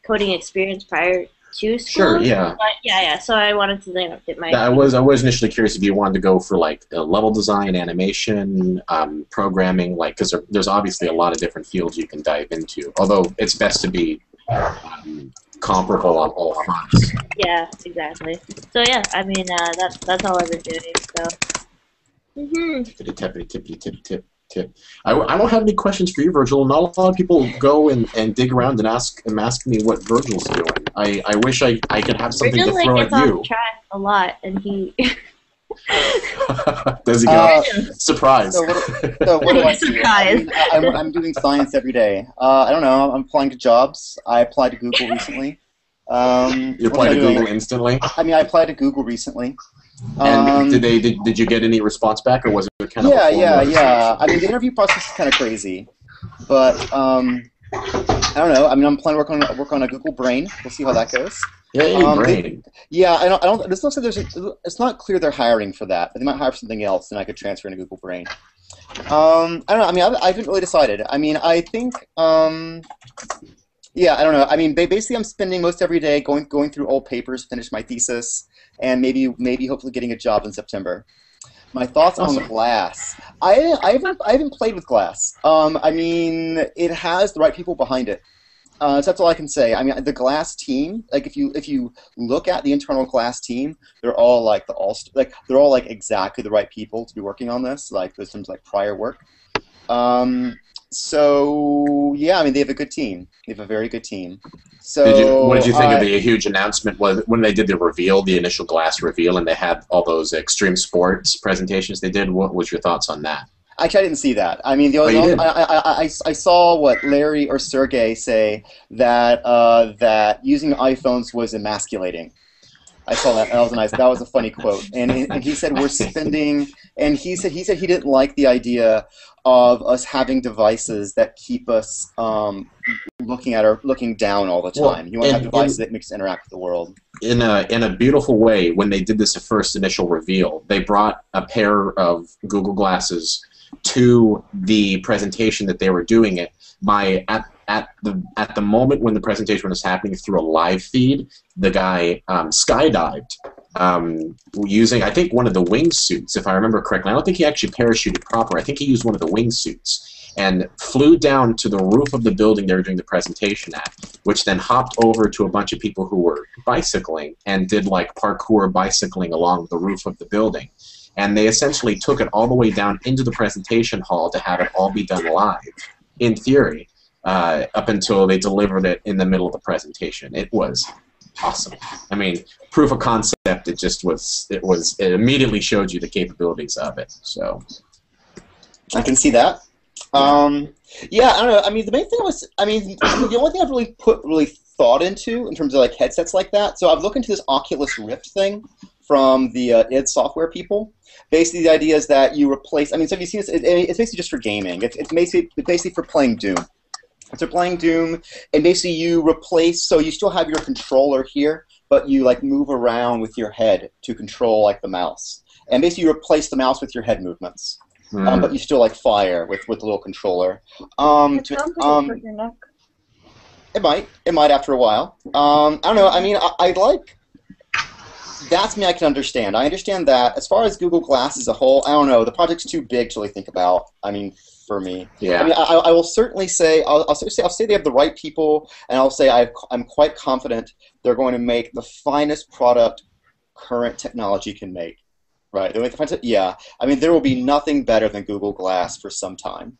coding experience prior to school. Sure. Yeah. But yeah. So I wanted to dip my. I was initially curious if you wanted to go for like level design, animation, programming, like because there's obviously a lot of different fields you can dive into. Although it's best to be comparable on all fronts. Yeah, exactly. So yeah, I mean that's all I've been doing. So. Tippity tip. I don't have any questions for you, Virgil. Not a lot of people go and dig around and ask me what Virgil's doing. I wish I could have something Virgil, to throw gets at you. on track a lot, and he. Does he go? Surprise. So what do I do? Surprise. I'm doing science every day. I don't know. I'm applying to jobs. I applied to Google recently. You applied to Google instantly? I mean, I applied to Google recently. And did you get any response back, or was it kind of yeah. I mean, the interview process is kind of crazy, but I don't know. I mean, I'm planning to work on a Google Brain. We'll see how that goes. Yeah, Brain. I don't. This looks like it's not clear they're hiring for that, but they might hire for something else, and I could transfer into Google Brain. I don't know. I mean, I haven't really decided. I mean, I think. Yeah, I don't know. I mean, basically, I'm spending most every day going through old papers, finish my thesis, and maybe hopefully getting a job in September. My thoughts on Glass. I haven't played with Glass. I mean, it has the right people behind it. So that's all I can say. I mean, the Glass team. Like, if you look at the internal Glass team, they're all like they're all like exactly the right people to be working on this. Like, there's some like prior work. So yeah, I mean, they have a good team. They have a very good team. So what did you think of the huge announcement when they did the reveal, the initial Glass reveal, and they had all those extreme sports presentations they did? What was your thoughts on that? Actually, I didn't see that. I mean, I saw what Larry or Sergey say that that using iPhones was emasculating. I saw that. That was nice. That was a funny quote. And he said we're spending. And he said he didn't like the idea of us having devices that keep us looking down all the time. Well, you want to have devices that make us interact with the world. In a beautiful way, when they did this first initial reveal, they brought a pair of Google Glasses to the presentation that they were doing it by at the moment when the presentation was happening through a live feed. The guy skydived using, I think, one of the wingsuits, if I remember correctly. I don't think he actually parachuted proper. I think he used one of the wingsuits and flew down to the roof of the building they were doing the presentation at, which then hopped over to a bunch of people who were bicycling and did like parkour bicycling along the roof of the building. And they essentially took it all the way down into the presentation hall to have it all be done live, in theory, up until they delivered it in the middle of the presentation. It was awesome. I mean, proof of concept. It just was. It immediately showed you the capabilities of it. So I can see that. Yeah, I don't know. I mean, the main thing was, I mean, the only thing I've really thought into in terms of like headsets like that. So I've looked into this Oculus Rift thing from the id Software people. Basically, the idea is that you replace. I mean, so have you seen this? It's basically just for gaming. It's basically for playing Doom. So playing Doom, and basically you replace. So you still have your controller here, but you like move around with your head to control like the mouse. And basically you replace the mouse with your head movements. But you still like fire with the little controller. It sounds like it'll hurt your neck. It might after a while. I don't know. I mean, I'd like. That's me. I can understand. I understand that. As far as Google Glass as a whole, I don't know. The project's too big to really think about. I mean, for me. Yeah. I mean, I will certainly say. I'll say they have the right people, and I'll say I'm quite confident they're going to make the finest product current technology can make. Right. Yeah. I mean, there will be nothing better than Google Glass for some time.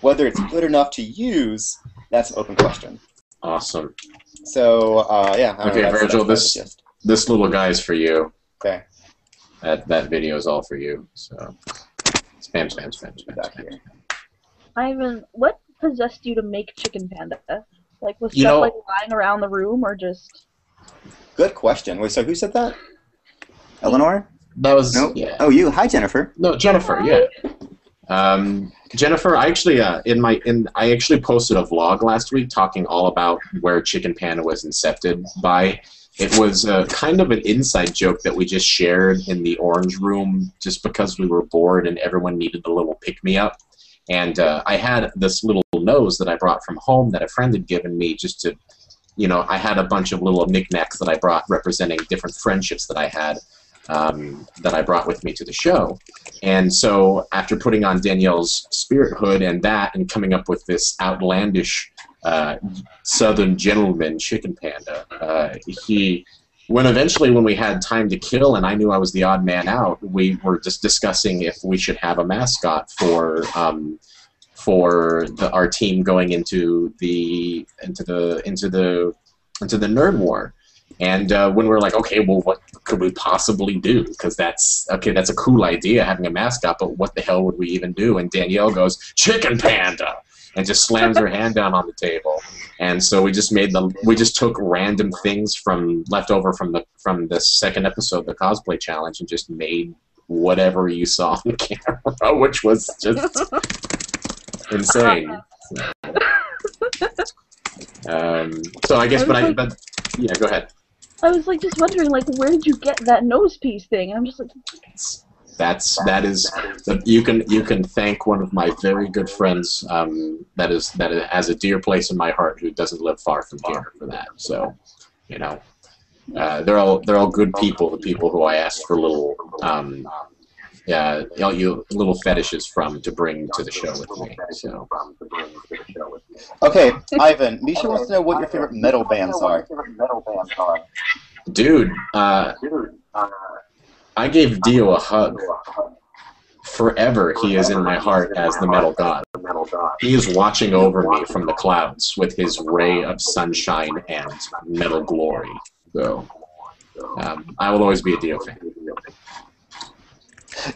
Whether it's good enough to use, that's an open question. Awesome. So, yeah. Okay, Virgil, this little guy's for you. Okay. That video is all for you. So, spam. Ivan, what possessed you to make Chicken Panda? Like, was stuff like lying around the room, or just? Good question. Wait, so who said that? Eleanor? That was Yeah. Oh, you. Hi, Jennifer. No, Jennifer. Hi. Yeah. Jennifer, I actually I actually posted a vlog last week talking all about where Chicken Panda was incepted by. It was kind of an inside joke that we just shared in the Orange Room just because we were bored and everyone needed a little pick-me-up. And I had this little nose that I brought from home that a friend had given me just to, I had a bunch of little knickknacks that I brought representing different friendships that I had. That I brought with me to the show. And so after putting on Danielle's spirit hood and coming up with this outlandish Southern gentleman Chicken Panda, when we had time to kill and I knew I was the odd man out, we were just discussing if we should have a mascot for our team going into the Nerd War. And when we're like, okay, well, what could we possibly do? Because that's a cool idea, having a mascot, but what the hell would we even do? And Danielle goes, Chicken Panda! and just slams her hand down on the table. And so we just took random things left over from the second episode, the cosplay challenge, and just made whatever you saw on camera, which was just insane. So I guess, but yeah, go ahead. I was like just wondering, like, where did you get that nose piece thing? And I'm just like, you can thank one of my very good friends that has a dear place in my heart who doesn't live far from here for that. So, you know, they're all good people. The people who I asked for little little fetishes from to bring to the show with me. So. Okay, Ivan, Misha wants to know what your favorite metal bands are. Dude, I gave Dio a hug. Forever he is in my heart as the metal god. He is watching over me from the clouds with his ray of sunshine and metal glory. So, I will always be a Dio fan.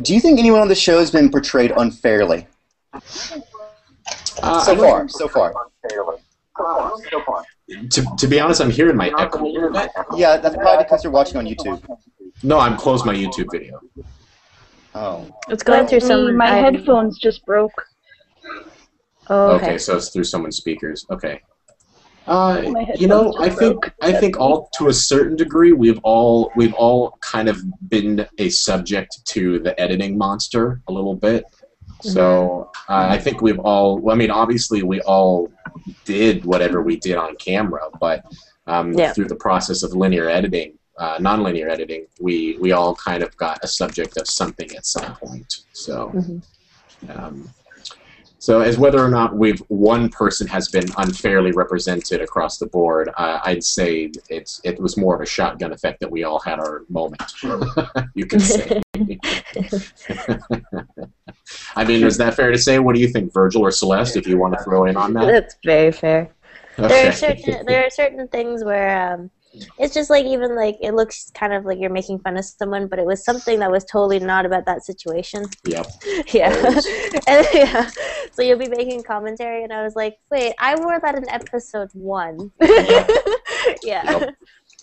Do you think anyone on the show has been portrayed unfairly? So far. To be honest, I'm hearing my echo a little bit. Yeah, that's probably because you're watching on YouTube. No, I'm closed my YouTube video. Oh. It's going through some. My headphones just broke. Oh, okay, so it's through someone's speakers. Okay. You know, I think all to a certain degree we've all kind of been a subject to the editing monster a little bit. So I think we've all. Well, I mean, obviously we all did whatever we did on camera, but through the process of linear editing, non-linear editing, we all kind of got a subject of something at some point. So. So as whether or not one person has been unfairly represented across the board, I'd say it was more of a shotgun effect that we all had our moment. You can say. I mean, is that fair to say? What do you think, Virgil or Celeste? If you want to throw in on that. That's very fair. Okay. There are certain things where it's just like even like it looks kind of like you're making fun of someone, but it was something that was totally not about that situation. Yep. Yeah. And, yeah. So you'll be making commentary, and I was like, wait, I wore that in episode 1. Yeah. Yep.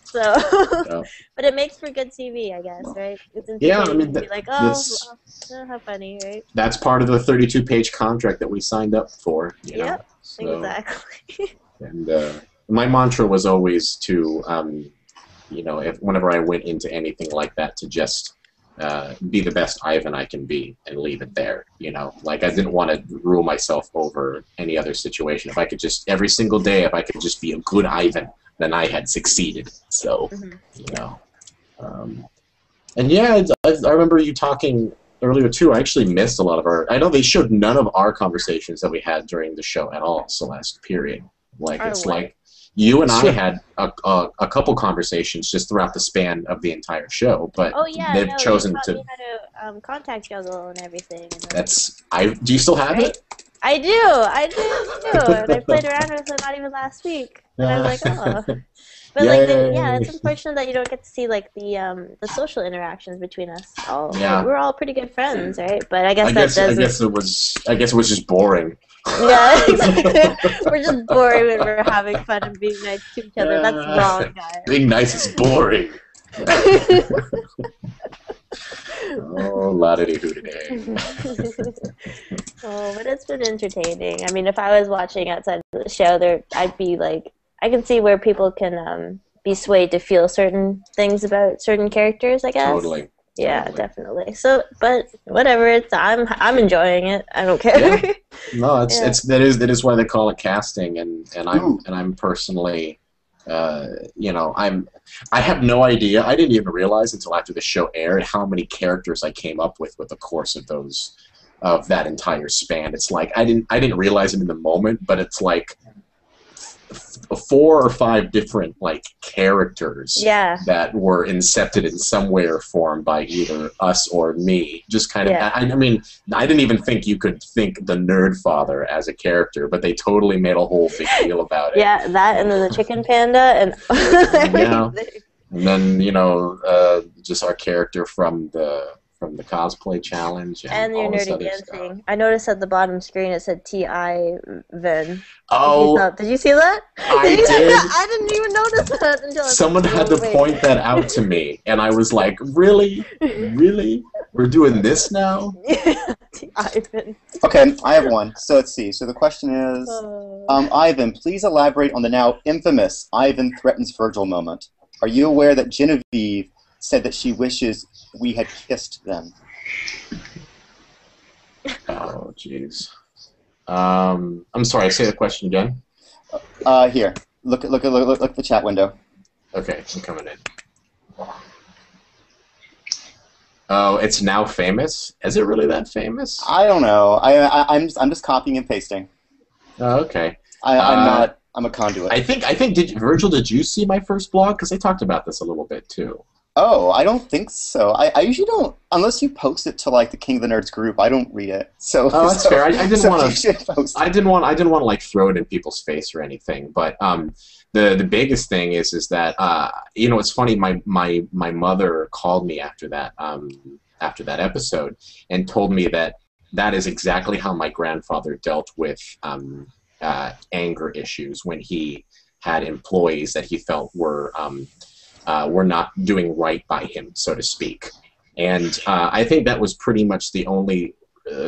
So, Yep. But it makes for good TV, I guess, right? It's Yeah, I mean, to be like, how funny, right? That's part of the 32-page contract that we signed up for. You know? Yep. So, Exactly. And my mantra was always to, you know, whenever I went into anything like that, to just be the best Ivan I can be and leave it there. You know, like I didn't want to rule myself over any other situation. If I could just every single day, if I could just be a good Ivan, then I had succeeded. So, you know, and yeah, I remember you talking earlier too. I actually missed a lot of our. I know they showed none of our conversations that we had during the show at all. Celeste, period. Like it's like. You and I had a couple conversations just throughout the span of the entire show, but they've chosen to. You had to contact Guzzle and everything. Do you still have it? I do. And I played around with it not even last week, and I was like, oh. But it's unfortunate that you don't get to see like the social interactions between us. We're all pretty good friends, right? But I guess it was just boring. Yeah, exactly. We're just boring when we're having fun and being nice to each other. That's wrong, guys. Being nice is boring. Oh, la-di-dee-hoo-di-day. Oh, but it's been entertaining. I mean, if I was watching outside of the show, I'd be like, I can see where people can be swayed to feel certain things about certain characters, I guess. Totally. Yeah, definitely. So, but whatever. I'm enjoying it. I don't care. Yeah. No, that is why they call it casting, and I'm personally, you know, I have no idea. I didn't even realize until after the show aired how many characters I came up with the course of that entire span. It's like I didn't realize it in the moment, but it's like 4 or 5 different like characters that were incepted in some way or form by either us or me. Just kind of, I mean, I didn't even think you could think the Nerd Father as a character, but they totally made a whole big deal about it. Yeah, that and then the Chicken Panda and yeah. And then, you know, just our character from the from the cosplay challenge And your all this nerdy other stuff. dancing. I noticed at the bottom screen it said T.I. Vin. Oh, Did you see that? I you see did. that? I didn't even notice that until Someone had to point that out to me, and I was like, really? Really? We're doing this now? T.I. Vin. Okay, I have one. So let's see. So the question is, Ivan, please elaborate on the now infamous Ivan threatens Virgil moment. Are you aware that Genevieve said that she wishes we had kissed them? Oh, jeez. I'm sorry. Say the question again. Here. Look at the chat window. Okay, I'm coming in. Oh, it's now famous? Is it really that famous? I don't know. I'm just copying and pasting. Oh, okay. I'm a conduit. I think Virgil, did you see my first blog? Because I talked about this a little bit too. Oh, I don't think so. I usually don't, unless you post it to like the King of the Nerds group. I don't read it. So that's fair. I didn't want to. I didn't want to like throw it in people's face or anything. But the biggest thing is that you know, it's funny. My mother called me after that episode and told me that is exactly how my grandfather dealt with anger issues when he had employees that he felt were not doing right by him, so to speak. And I think that was pretty much the only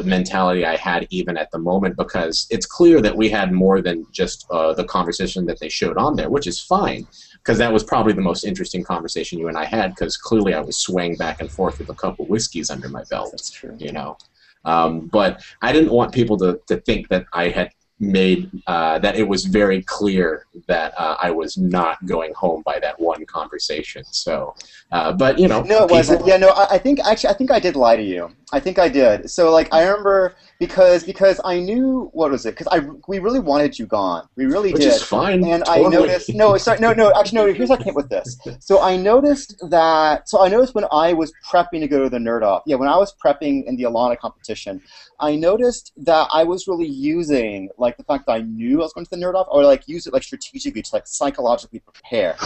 mentality I had even at the moment, because it's clear that we had more than just the conversation that they showed on there, which is fine, because that was probably the most interesting conversation you and I had, because clearly I was swaying back and forth with a couple whiskeys under my belt. That's true. You know, but I didn't want people to think that I had made that it was very clear that I was not going home by that one conversation. So, but you know, no, it wasn't. Yeah, no, I think I did lie to you. I think I did. So like I remember because I knew, what was it? Because we really wanted you gone. We really Which did. is fine. And totally. I noticed. No, sorry, no. Actually, no. Here's how I came with this. So I noticed when I was prepping to go to the Nerd Off. Yeah, when I was prepping in the Alana competition, I noticed that I was really using like the fact that I knew I was going to the Nerd Off, or like use it like strategically to like psychologically prepare.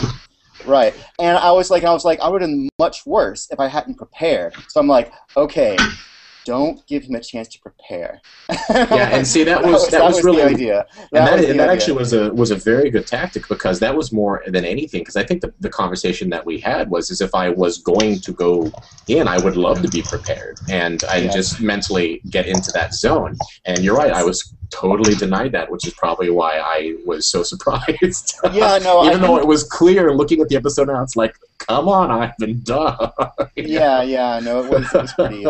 Right. And I was like, I would have been much worse if I hadn't prepared. So I'm like, okay, don't give him a chance to prepare. Yeah, and see, that was really the idea. That actually was a very good tactic, because that was more than anything. Because I think the conversation that we had was, as if I was going to go in, I would love to be prepared, and I just mentally get into that zone. And you're right, I was totally denied that, which is probably why I was so surprised. Yeah, no. Even though it was clear, looking at the episode now, it's like, come on, Ivan, duh. Yeah, no, it was pretty.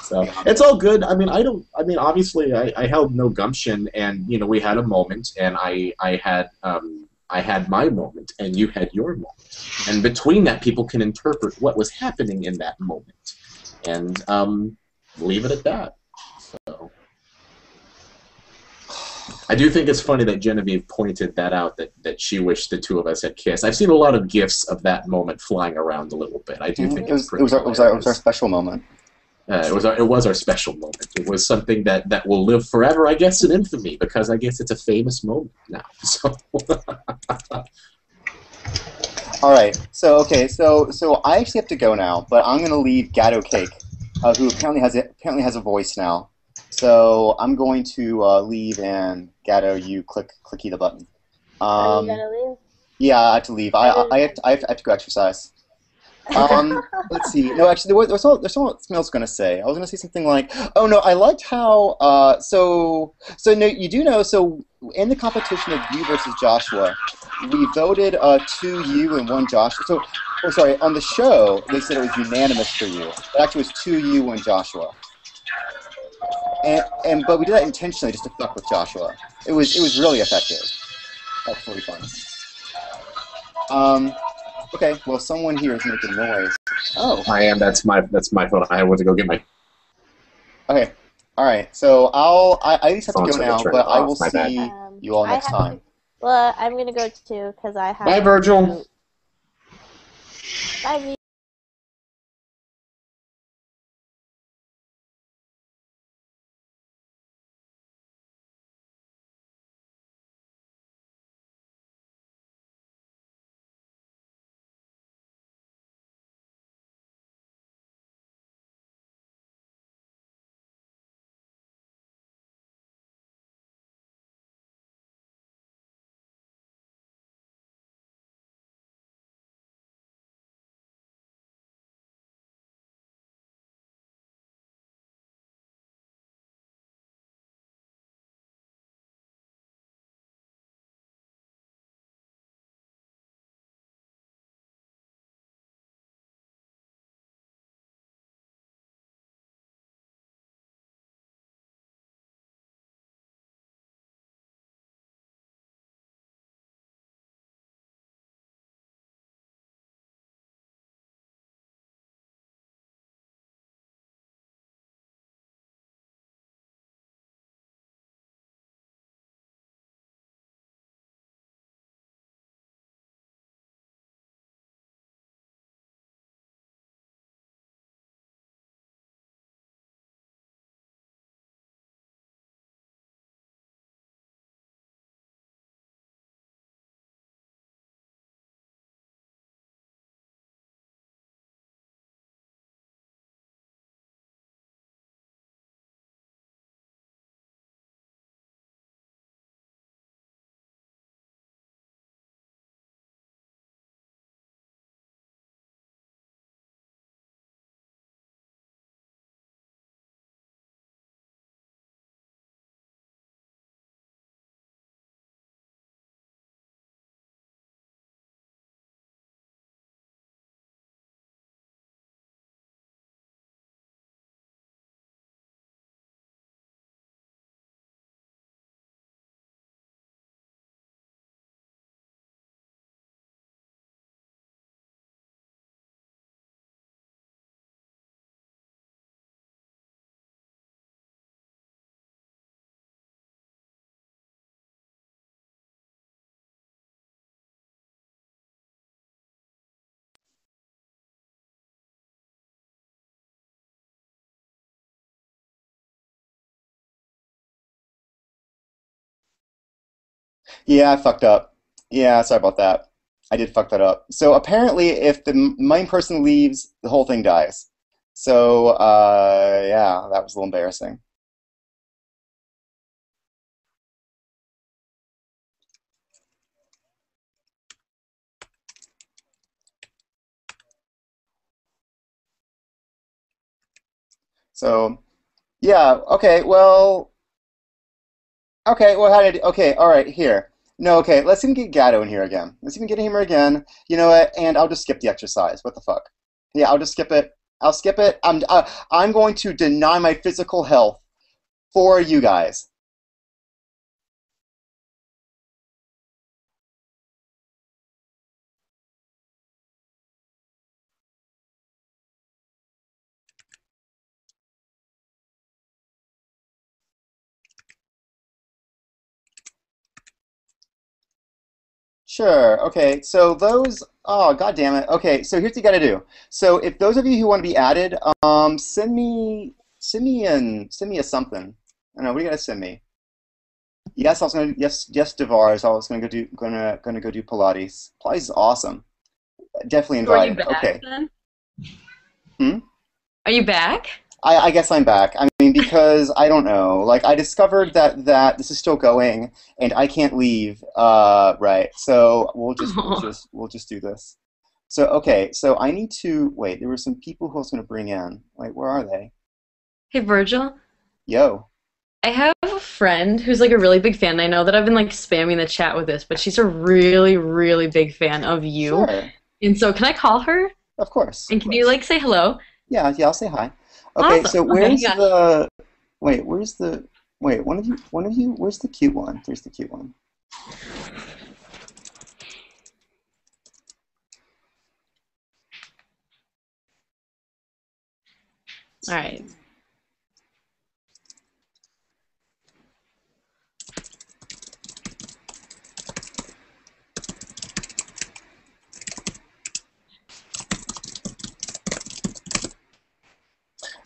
So it's all good. I mean, obviously, I held no gumption, and you know, we had a moment, and I had my moment, and you had your moment, and between that, people can interpret what was happening in that moment, and leave it at that. So I do think it's funny that Genevieve pointed that out, that she wished the two of us had kissed. I've seen a lot of gifs of that moment flying around a little bit. I do think it was our special moment. It was our special moment. It was something that will live forever, I guess, in infamy, because I guess it's a famous moment now. So. All right. So okay. So I actually have to go now, but I'm gonna leave Gatto Cake, who apparently has a voice now. So I'm going to leave, and Gatto, you clicky the button. Are you gonna leave? Yeah, I have to leave. I have to go exercise. Let's see. No, actually, there's something else I was going to say. I was going to say something like, oh no, I liked how, so no, you do know, so in the competition of you versus Joshua, we voted 2 you and 1 Joshua. So, oh sorry, on the show, they said it was unanimous for you. But actually it was 2 you, 1 Joshua. But we did that intentionally just to fuck with Joshua. It was really effective. That's really fun. Okay, well, someone here is making noise. Oh. I am. That's my phone. I went to go get my. Okay. All right. So I at least have to go now, but I will see see you all next time. Well, I'm gonna go too because I have. Bye, Virgil. Bye. Yeah, I fucked up. Yeah, sorry about that. I did fuck that up. So apparently, if the main person leaves, the whole thing dies. So, yeah, that was a little embarrassing. So, yeah, okay, well, how did, okay, all right, here. No, okay, let's even get Gatto in here again. Let's even get him here again. You know what? And I'll just skip the exercise. What the fuck? Yeah, I'll just skip it. I'll skip it. I'm going to deny my physical health for you guys. Sure. Okay. So those. Oh, God damn it. Okay. So here's what you got to do. So if those of you who want to be added, send me a something. I don't know. What do you got to send me? Yes, I was gonna. Yes, Devars. I was gonna go do Pilates. Pilates is awesome. Definitely So are you invited. back Okay. then? Hmm. Are you back? I guess I'm back. I mean, because I don't know. Like, I discovered that this is still going, and I can't leave. Right. So we'll just do this. So okay. So I need to wait. There were some people who I was going to bring in. Wait, where are they? Hey, Virgil. Yo. I have a friend who's like a really big fan. I know that I've been like spamming the chat with this, but she's a really, really big fan of you. Sure. And so can I call her? Of course. And Of can you course. like say hello? Yeah. Yeah. I'll say hi. Okay. Awesome. So Okay, where's hang on. the? Wait. Where's the? Wait. One of you. Where's the cute one? There's the cute one. All right.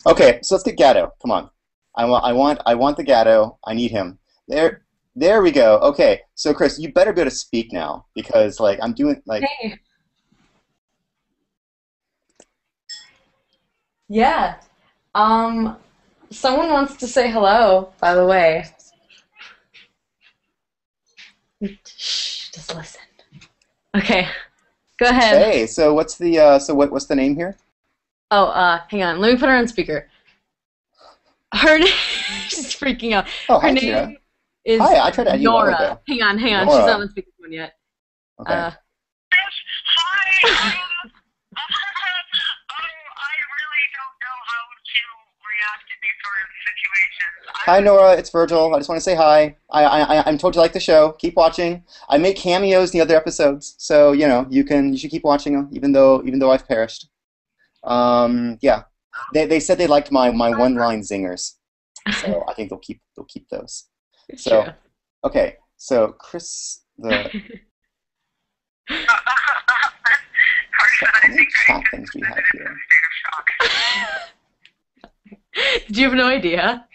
Okay, so let's get Gatto. Come on. I want the Gatto. I need him. There we go. Okay, so Chris, you better be able to speak now because like I'm doing like Hey. Yeah. Um, Someone wants to say hello, by the way. Shh, just listen. Okay, go ahead. hey. So what's the name here? Oh, hang on. Let me put her on speaker. Her name, she's freaking out. Oh, Her hi, name Tira. is Hi, I tried to add you a while Nora. ago. Hang on. She's Nora. not on speakerphone yet. Okay. Hi. I really don't know how to react to these sort of situations. Hi, Nora. It's Virgil. I just want to say hi. I'm told you like the show. Keep watching. I make cameos in the other episodes, so you know you should keep watching them, even though I've perished. Yeah. They said they liked my one-line zingers, so I think they'll keep those. It's So true. okay, so Chris, how many chat things do we have here? Did you have no idea?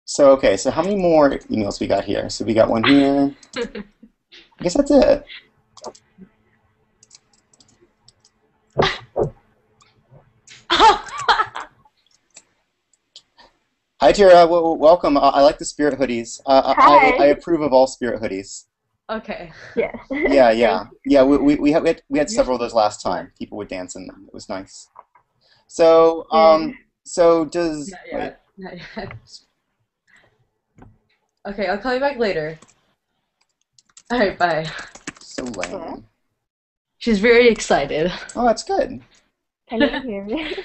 So okay, so how many more emails we got here? So we got one here. I guess that's it. Hi, Tira. Welcome. I like the spirit hoodies. Hi. I approve of all spirit hoodies. Okay. Yes. Yeah. We had several of those last time. People would dance in them. It was nice. So so does Not yet. Not yet. Okay, I'll call you back later. All right, bye. So lame. She's very excited. Oh, that's good. Can you hear me?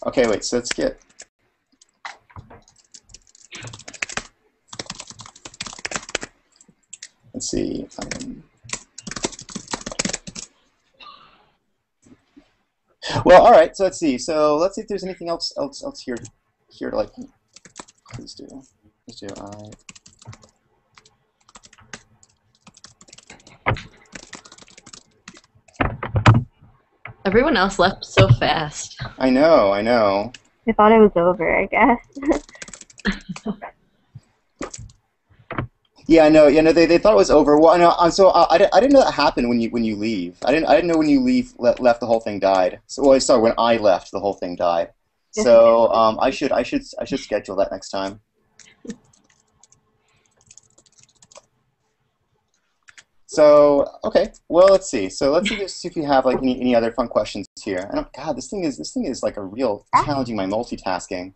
Okay, wait. So let's get. Let's see. Well, all right. So let's see. So let's see if there's anything else here to like. Please do. Please do. All right. Everyone else left so fast. I know, I know. I thought it was over, I guess. Yeah, I know. You know, they thought it was over. Well, I know. So I didn't know that happened when you leave. I didn't know when you left the whole thing died. So well, sorry, when I left the whole thing died. So I should schedule that next time. So okay, well let's see. So let's see if you have like any other fun questions here. And God, this thing is like a real challenging my multitasking.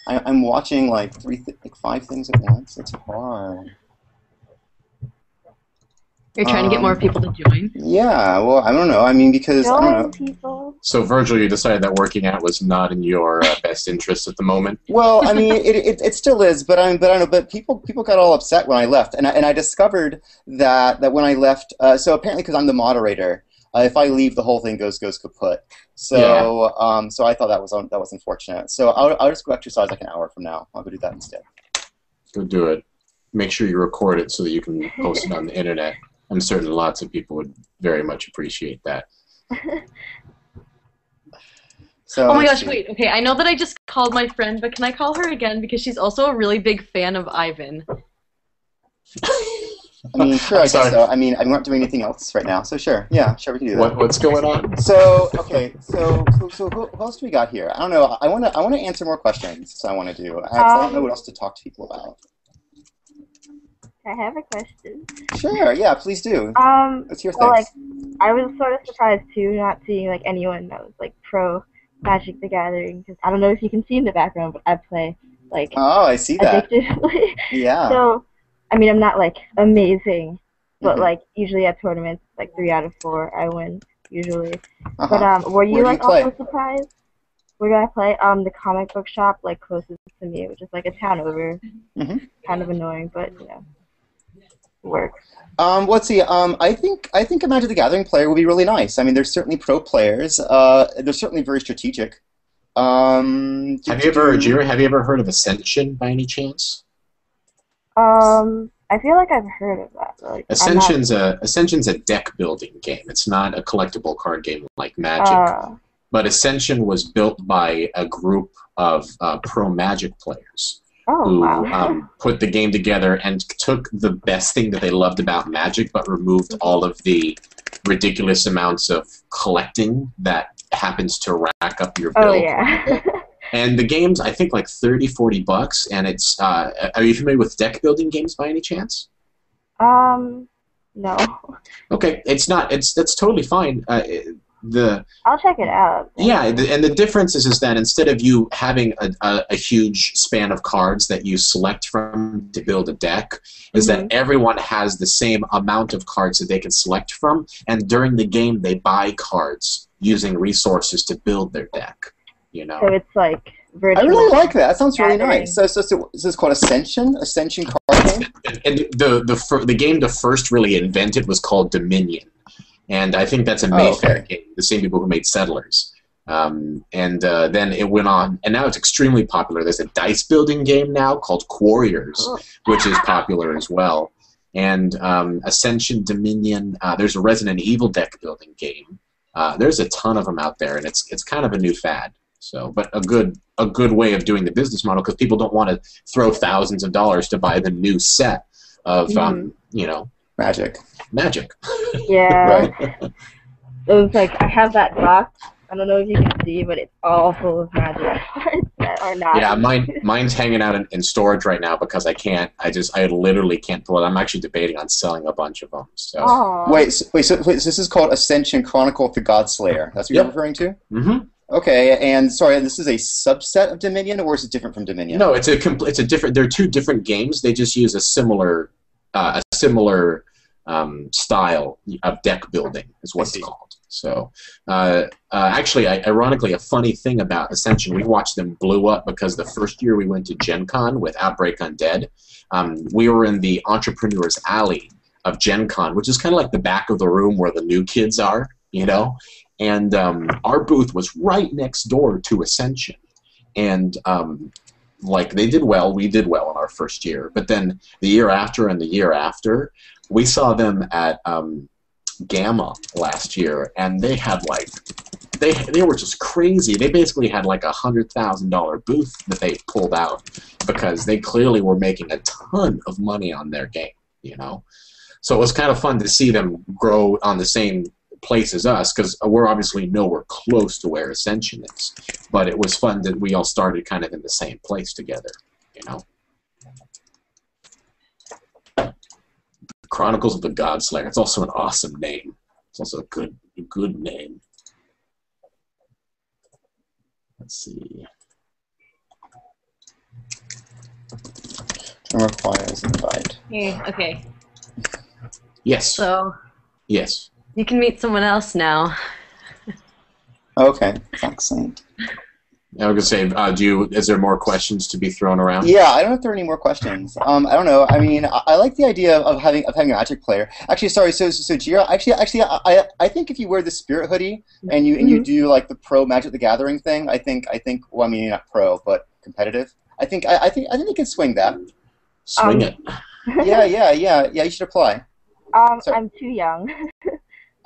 I'm watching like 5 things at once. It's hard. You're trying to get more people to join? Yeah, well, I don't know. I mean, because I don't know. People. So, Virgil, you decided that working out was not in your best interest at the moment? Well, I mean, it still is, but I don't know. But people got all upset when I left, and I discovered that when I left, so apparently because I'm the moderator, if I leave, the whole thing goes kaput. So so I thought that was unfortunate. So I'll just go exercise like an hour from now. I'll go do that instead. Go do it. Make sure you record it so that you can post it on the internet. I'm certain lots of people would very much appreciate that. So, oh my gosh, wait. Okay, I know that I just called my friend, but can I call her again? Because she's also a really big fan of Ivan. I mean, sure, I guess so. I mean, I'm not doing anything else right now, so sure. Yeah, sure, we can do that. What's going on? So, okay, so who else do we got here? I don't know. I want to answer more questions, so I want to do. I don't know what else to talk to people about. I have a question. Sure, yeah, please do. Let's hear well, things. Like, I was sort of surprised too, not seeing like anyone that was like pro Magic the Gathering, because I don't know if you can see in the background, but I play like I see that. Addictively. Yeah. So, I mean, I'm not like amazing, but like usually at tournaments, like 3 out of 4, I win usually. But were you like also surprised? Where do I play? The comic book shop like closest to me, which is like a town over. Kind of annoying, but you know. Works. Let's see. I think a Magic the Gathering player would be really nice. I mean, there's certainly pro players. They're certainly very strategic. Have you ever heard of Ascension by any chance? I feel like I've heard of that. Like, Ascension's a deck building game. It's not a collectible card game like Magic. But Ascension was built by a group of pro Magic players. Who put the game together and took the best thing that they loved about Magic, but removed all of the ridiculous amounts of collecting that happens to rack up your bill. Oh, yeah. And the game's, I think, like $30-40, and it's. Are you familiar with deck building games by any chance? No. Okay, it's not. That's totally fine. I'll check it out. Yeah, and the difference is that instead of you having a huge span of cards that you select from to build a deck, is that everyone has the same amount of cards that they can select from, and during the game they buy cards using resources to build their deck. You know. So it's like virtual. I really like that. That sounds really nice. So is this called Ascension? Ascension card game? And the game the first really invented was called Dominion. And I think that's a Mayfair game, the same people who made Settlers. Then it went on, and now it's extremely popular. There's a dice building game now called Quarriors, which is popular as well. And Ascension, Dominion, there's a Resident Evil deck building game. There's a ton of them out there, and it's kind of a new fad. So, but a good way of doing the business model, because people don't want to throw thousands of dollars to buy the new set of, Magic. Yeah. Right. It was like, I have that box. I don't know if you can see, but it's all full of Magic cards that are not. Yeah, mine's hanging out in storage right now because I literally can't pull it. I'm actually debating on selling a bunch of them. So. Aww. Wait, so this is called Ascension Chronicle of the Godslayer. That's what you're referring to? Mm-hmm. Okay, and sorry, this is a subset of Dominion, or is it different from Dominion? No, it's a different. They're two different games. They just use a similar style of deck building is what it's called. So, actually, ironically, a funny thing about Ascension, we watched them blow up because the first year we went to Gen Con with Outbreak Undead, we were in the Entrepreneur's Alley of Gen Con, which is kind of like the back of the room where the new kids are, you know? And our booth was right next door to Ascension. And like they did well, we did well in our first year. But then the year after and the year after, we saw them at Gamma last year, and they had like they were just crazy. They basically had like $100,000 booth that they pulled out because they clearly were making a ton of money on their game, you know. So it was kind of fun to see them grow on the same place as us, because we're obviously nowhere close to where Ascension is. But it was fun that we all started kind of in the same place together, you know. Chronicles of the Godslayer. It's also an awesome name. It's also a good name. Let's see. Requires invite. Here, okay. Yes. So yes. You can meet someone else now. Okay, excellent. I was gonna say, is there more questions to be thrown around? Yeah, I don't know if there are any more questions. I don't know. I mean, I like the idea of having a Magic player. Actually, sorry. So Jira. Actually, I think if you wear the Spirit hoodie and you do like the pro Magic the Gathering thing, I think. Well, I mean, not pro, but competitive. I think you can swing that. Swing it. Yeah. You should apply. I'm too young.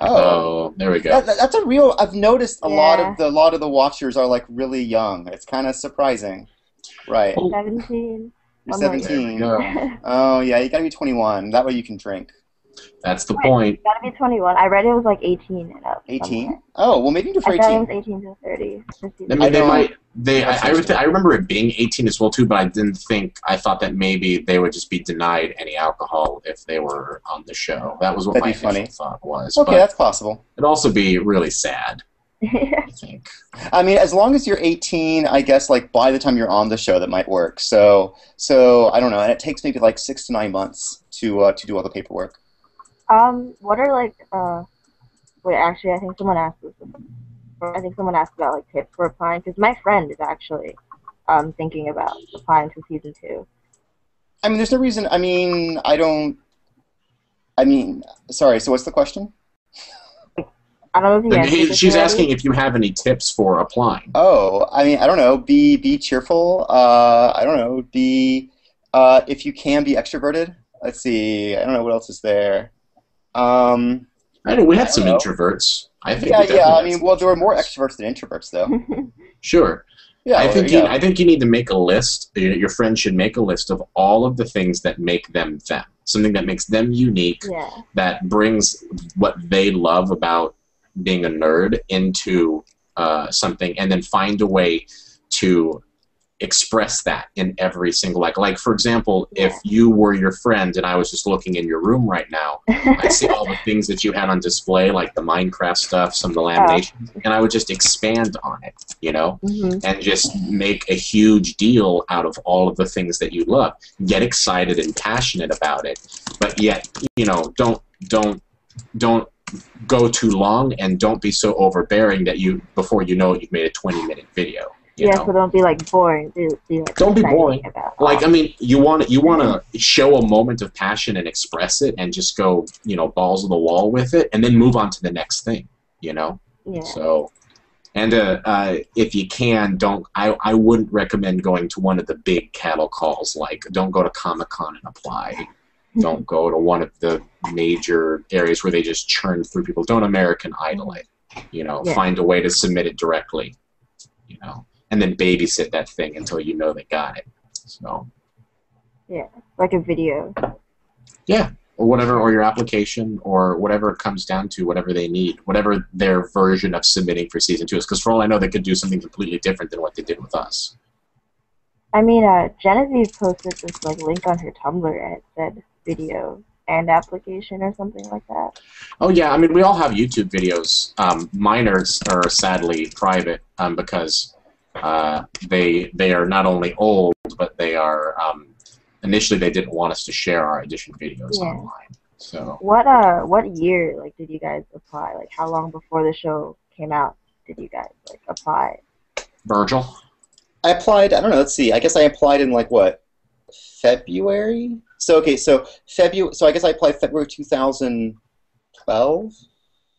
Oh, there we go. That's a real. I've noticed a lot of the watchers are like really young. It's kind of surprising, right? 17. You're 17. Oh yeah, you gotta be 21. That way you can drink. That's the point. You gotta be 21. I read it was like 18 and up. 18? Oh, well maybe you do for 18. I thought it was 18 to 30. I mean, I remember it being 18 as well too, but I thought that maybe they would just be denied any alcohol if they were on the show. That was what my initial thought was. Okay, but that's possible. It'd also be really sad. I think. I mean, as long as you're 18, I guess like by the time you're on the show, that might work. So I don't know, and it takes maybe like 6 to 9 months to do all the paperwork. What are like wait, actually, I think someone asked this. I think someone asked about like tips for applying, because my friend is actually thinking about applying to season 2. I mean, there's no reason. I mean, sorry. So what's the question? I don't know if you she's asking if you have any tips for applying. Oh, I mean, I don't know. Be cheerful. I don't know. If you can, be extroverted. Let's see. I don't know what else is there. I know we had some introverts. I think. Yeah. I mean, well, there were more extroverts than introverts, though. Sure. Yeah. I think you need to make a list. Your friend should make a list of all of the things that make them them. Something that makes them unique. Yeah. That brings what they love about being a nerd into something, and then find a way to express that in every single like for example, if you were your friend and I was just looking in your room right now, I see all the things that you had on display, like the Minecraft stuff, some of the laminations, and I would just expand on it, you know, and just make a huge deal out of all of the things that you love. Get excited and passionate about it, but yet, you know, don't go too long, and don't be so overbearing that before you know it, you've made a 20-minute video. You know? So don't be like boring. Don't be boring. Like, I mean, you want to show a moment of passion and express it, and just go, you know, balls to the wall with it, and then move on to the next thing. You know. Yeah. So, and if you can, I wouldn't recommend going to one of the big cattle calls. Like, don't go to Comic-Con and apply. Don't go to one of the major areas where they just churn through people. Don't American Idol it. You know, find a way to submit it directly. You know. And then babysit that thing until you know they got it. So. Yeah, like a video. Yeah, or whatever, or your application, or whatever it comes down to, whatever they need, whatever their version of submitting for season 2 is. Because for all I know, they could do something completely different than what they did with us. I mean, Genevieve posted this like link on her Tumblr, and it said video and application or something like that. Oh yeah, I mean, we all have YouTube videos. Mine are sadly private because. They are not only old, but they are initially they didn't want us to share our edition videos online. So what year like did you guys apply? Like how long before the show came out did you guys like apply? Virgil? I applied. I don't know. Let's see. I guess I applied in like what, February? So okay. So February. So I guess I applied February 2012.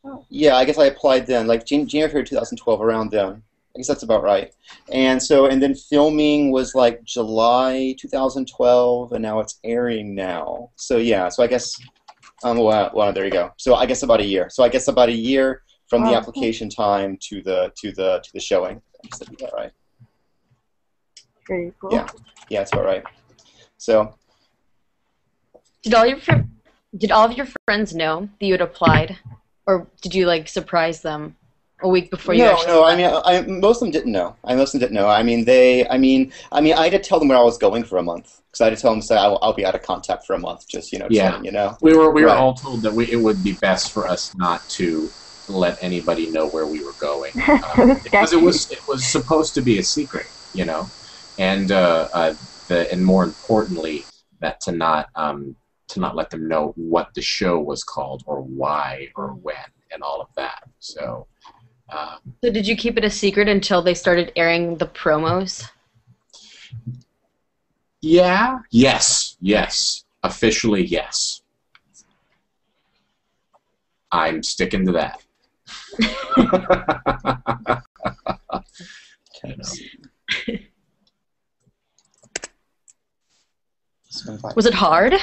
Oh. Yeah, I guess I applied then, like January 2012, around then. I guess that's about right. And then filming was like July 2012, and now it's airing now. So yeah, so I guess, well, there you go. So I guess about a year. So I guess about a year from the Oh. application time to the showing. I guess that'd be about right. Pretty cool. Yeah, yeah, it's about right. So, Did all of your friends know that you had applied, or did you like surprise them a week before you actually? No. I mean, most of them didn't know. Most of them didn't know. I mean, I had to tell them where I was going for a month because I had to tell them, say, I'll be out of contact for a month. Just chilling, We were Right. all told that it would be best for us not to let anybody know where we were going because it was supposed to be a secret, and and more importantly, that to not let them know what the show was called or why or when and all of that. So. So did you keep it a secret until they started airing the promos? Yeah. Yes. Officially, yes. I'm sticking to that. Was it hard?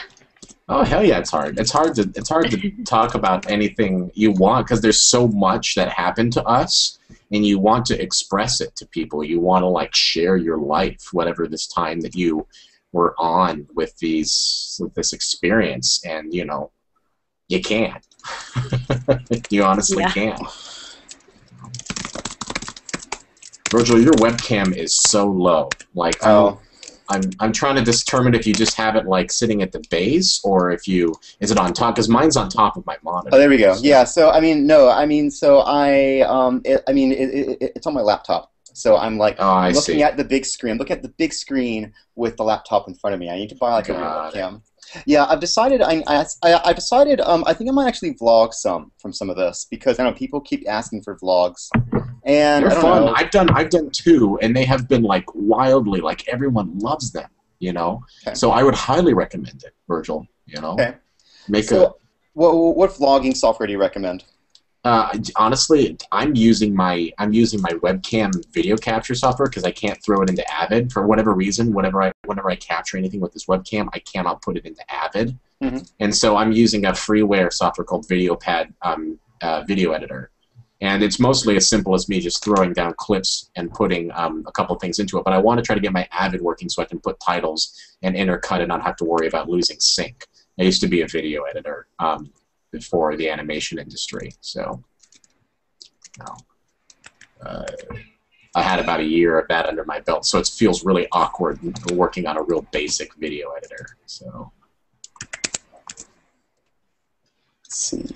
Oh hell yeah, it's hard. It's hard to talk about anything you want because there's so much that happened to us, and you want to express it to people. You want to like share your life, whatever this time that you were on with this experience, and you can't. You honestly can't. Virgil, your webcam is so low. Like, I'm trying to determine if you just have it like sitting at the base or if is it on top? Because mine's on top of my monitor. Oh, there we go. Yeah. So it's on my laptop. So I'm like looking at the big screen. Look at the big screen with the laptop in front of me. I need to buy like a real webcam. Yeah, I've decided. I decided. I think I might actually vlog from some of this because I know people keep asking for vlogs, and they're I don't fun. know. I've done 2, and they have been like wildly like everyone loves them. Okay. So I would highly recommend it, Virgil. Okay. What vlogging software do you recommend? Honestly, I'm using my webcam video capture software because I can't throw it into Avid for whatever reason. Whenever I capture anything with this webcam, I cannot put it into Avid, and so I'm using a freeware software called VideoPad video editor, and it's mostly as simple as me just throwing down clips and putting a couple things into it. But I want to try to get my Avid working so I can put titles and intercut and not have to worry about losing sync. I used to be a video editor. For the animation industry, so I had about a year of that under my belt, so it feels really awkward working on a real basic video editor. So let's see,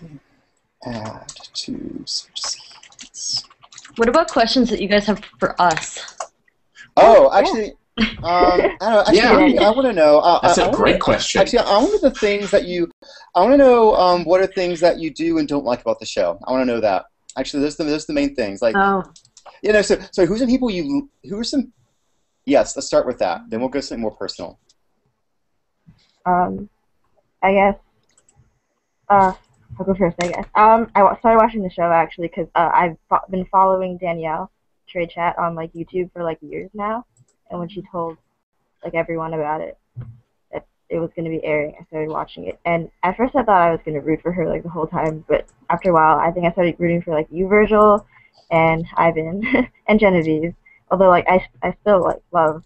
add to search seeds. What about questions that you guys have for us? Oh, actually. I don't know. Actually, I want to know. That's a great question. Actually, I want to know the things that you. I want to know what are things that you do and don't like about the show. I want to know that. Actually, those are the main things. Like, so who's some people you? Who are some? Yes, let's start with that. Then we'll go to something more personal. I guess. I'll go first. I guess. I started watching the show actually because I've been following Danielle Trade Chat on like YouTube for like years now. And when she told like everyone about it, that it was going to be airing, I started watching it. And at first I thought I was going to root for her like the whole time, but after a while I think I started rooting for like you, Virgil, and Ivan, and Genevieve. Although like I still like love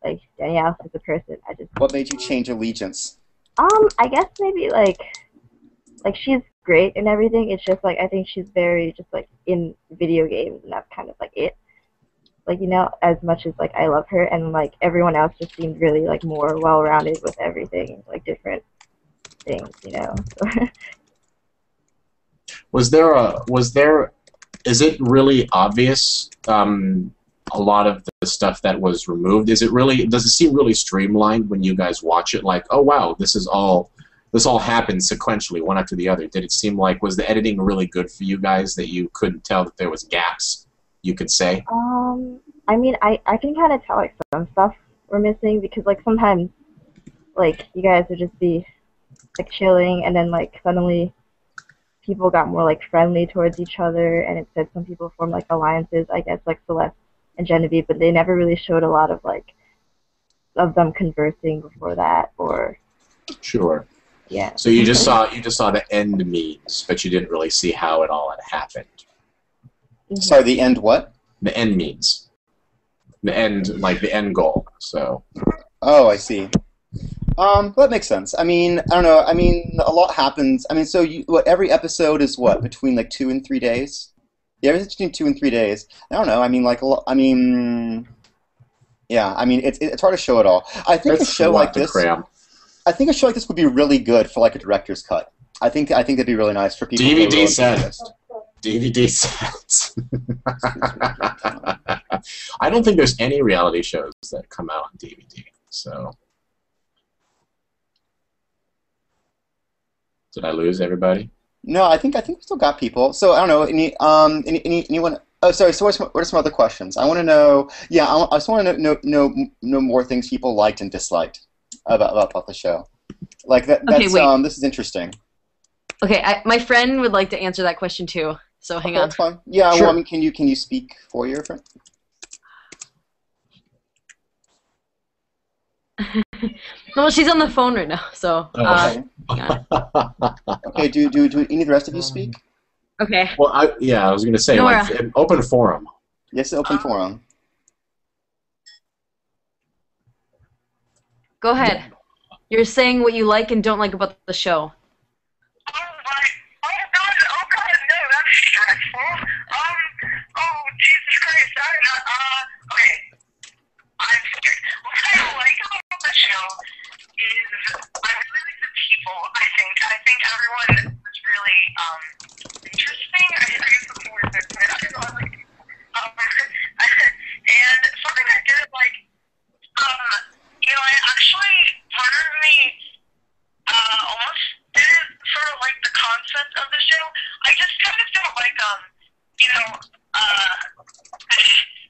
like Danielle as a person. What made you change allegiance? I guess maybe like she's great and everything. It's just like I think she's very just like in video games, and that's kind of like it. Like, as much as, like, I love her, and, like, everyone else just seemed really, like, more well-rounded with everything, like, different things, Is it really obvious, a lot of the stuff that was removed? Does it seem really streamlined when you guys watch it? Like, oh, wow, this all happened sequentially, one after the other. Did it seem like, was the editing really good for you guys that you couldn't tell that there was gaps? You could say? I mean, I can kind of tell, like, some stuff we're missing, because, like, sometimes, like, you guys would just be, like, chilling, and then, like, suddenly people got more, like, friendly towards each other, and it said some people formed, like, alliances, I guess, like Celeste and Genevieve, but they never really showed a lot of, like, of them conversing before that, or... Sure. Yeah. So you just saw the end memes, but you didn't really see how it all had happened. Sorry, the end what? The end means. The end, like the end goal. So. Oh, I see. That makes sense. I mean, I don't know. I mean, a lot happens. I mean, so every episode is what, between like 2 and 3 days? Yeah, it's between 2 and 3 days. I don't know. I mean, like a lot. I mean, yeah. I mean, it's hard to show it all. I think a show like this. I think a show like this would be really good for like a director's cut. I think that'd be really nice for people. DVD set. DVD sets. I don't think there's any reality shows that come out on DVD. So. Did I lose everybody? No, I think we still got people. So I don't know. Anyone? Oh, sorry. So what are some other questions? I want to know. Yeah, I just want to know more things people liked and disliked about the show. Like that. Okay, That's wait. This is interesting. Okay, my friend would like to answer that question too. So hang on. That's fine. Yeah. Sure. Well, I mean, can you speak for your friend? Well, she's on the phone right now, so. Okay. Yeah. Okay. Do any of the rest of you speak? Okay. Well, I was going to say, Nora. like, an open forum. Yes, open forum. Go ahead. You're saying what you like and don't like about the show. Jesus Christ, okay. I'm scared. What I like about the show is I really like the people, I think. I think everyone was really, interesting. I guess that's the word that's it. I don't know, I like people. And something I did like, I actually, part of me, almost did sort of like the concept of the show. I just kind of felt like,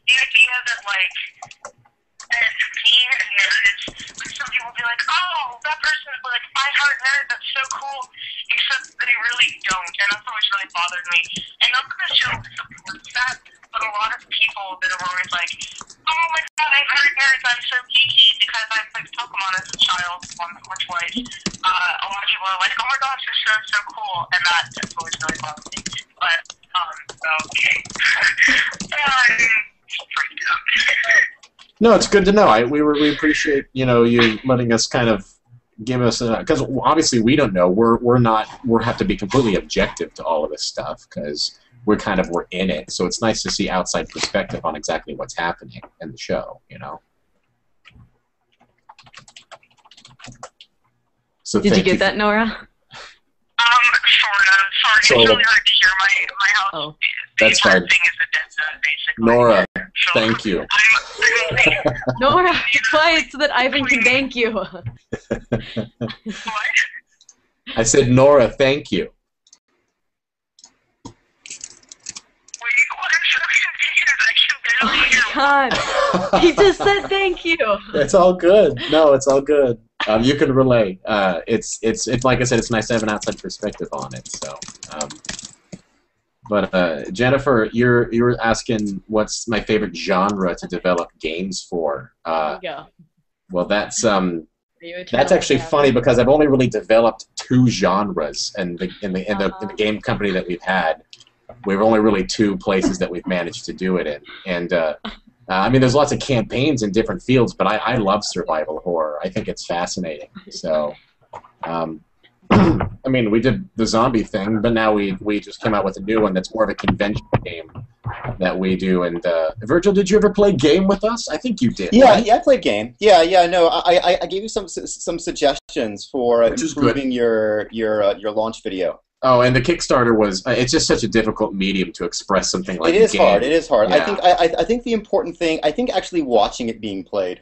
the idea that, like, as being a nerd is, some people will be like, oh, that person is like, I heart nerd, that's so cool, except they really don't, and that's always really bothered me. And not that the show supports that, but a lot of people that are always like, oh my god, I heart nerds, I'm so geeky, because I played Pokemon as a child once or twice. A lot of people are like, oh my gosh, this show is so cool, and that's always really bothered me. But, okay. Freaked out. No, it's good to know. We appreciate you letting us kind of give us because obviously we don't know. We're have to be completely objective to all of this stuff because we're in it. So it's nice to see outside perspective on exactly what's happening in the show. So Did you get that, Nora? Sorry, it's really hard to hear my house. Oh. That's fine. Thing is a dead zone, basically. Nora, So thank you. Nora, be quiet so that Ivan can thank you. What? I said, Nora, thank you. Wait, what? I'm so confused. I can barely hear. God, he just said thank you. It's all good. No, it's all good. You can relay. It's like I said, it's nice to have an outside perspective on it. So, but Jennifer, you were asking what's my favorite genre to develop games for. There you go. Well, that's actually funny because I've only really developed 2 genres, and in the game company that we've had, we've only really 2 places that we've managed to do it in, and. I mean, there's lots of campaigns in different fields, but I love survival horror. I think it's fascinating. So, I mean, we did the zombie thing, but now we just came out with a new one that's more of a convention game that we do. And Virgil, did you ever play game with us? I think you did. Yeah, right? yeah, I played game. Yeah, no, I gave you some suggestions for improving your launch video. Oh, and the Kickstarter was, it's just such a difficult medium to express something like It is game. hard, it is hard. Yeah. I think the important thing, I think actually watching it being played,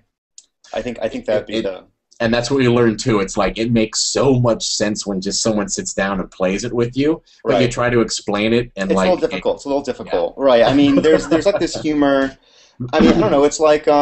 I think that'd be the... And that's what we learned too. It's like it makes so much sense when just someone sits down and plays it with you, but Right. you try to explain it and It's like... a little difficult, yeah. Right, I mean, there's like this humor, I mean, I don't know, it's like, what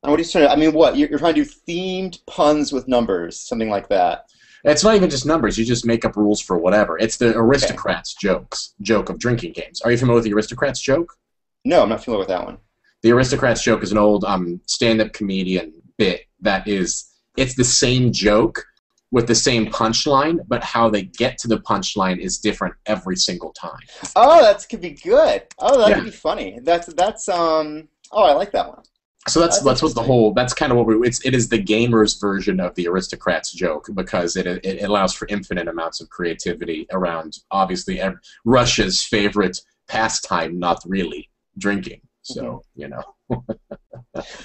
are you trying to, I mean, what, you're trying to do themed puns with numbers, something like that. It's not even just numbers. You just make up rules for whatever. It's the Aristocrats joke of drinking games. Are you familiar with the Aristocrats joke? No, I'm not familiar with that one. The Aristocrats joke is an old stand-up comedian bit that is, it's the same joke, with the same punchline, but how they get to the punchline is different every single time. Oh, that could be good. Oh, that Yeah. could be funny. Oh, I like that one. So that's what the whole, that's kind of what it is the gamer's version of the aristocrats joke, because it allows for infinite amounts of creativity around, obviously, Russia's favorite pastime, not really drinking. So, you know.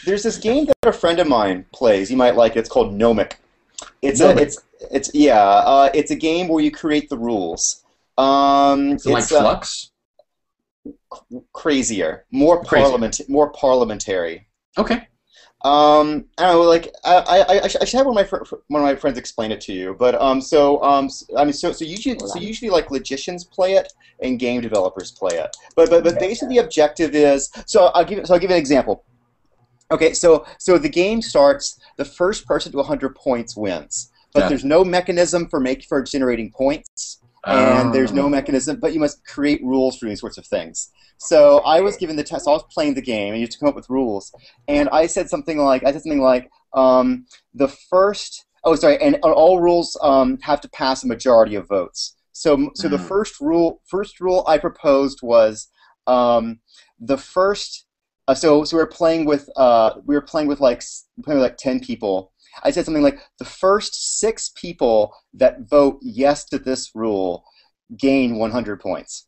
There's this game that a friend of mine plays. You might like it. It's called Gnomic. It's a game where you create the rules. It's like Flux? Crazier, more parliamentary. Okay. I don't know, like I should have one of my friends explain it to you. But usually like logicians play it and game developers play it. But basically the objective is, I'll give you an example. Okay, so the game starts, the first person to 100 points wins. But there's no mechanism for generating points, and there's no mechanism, but you must create rules for these sorts of things. So I was given the test. So I was playing the game, and you have to come up with rules. And I said something like, the first. Oh, sorry. And all rules have to pass a majority of votes. So the first rule I proposed was the first. So we were playing with like 10 people. I said something like, the first 6 people that vote yes to this rule gain 100 points.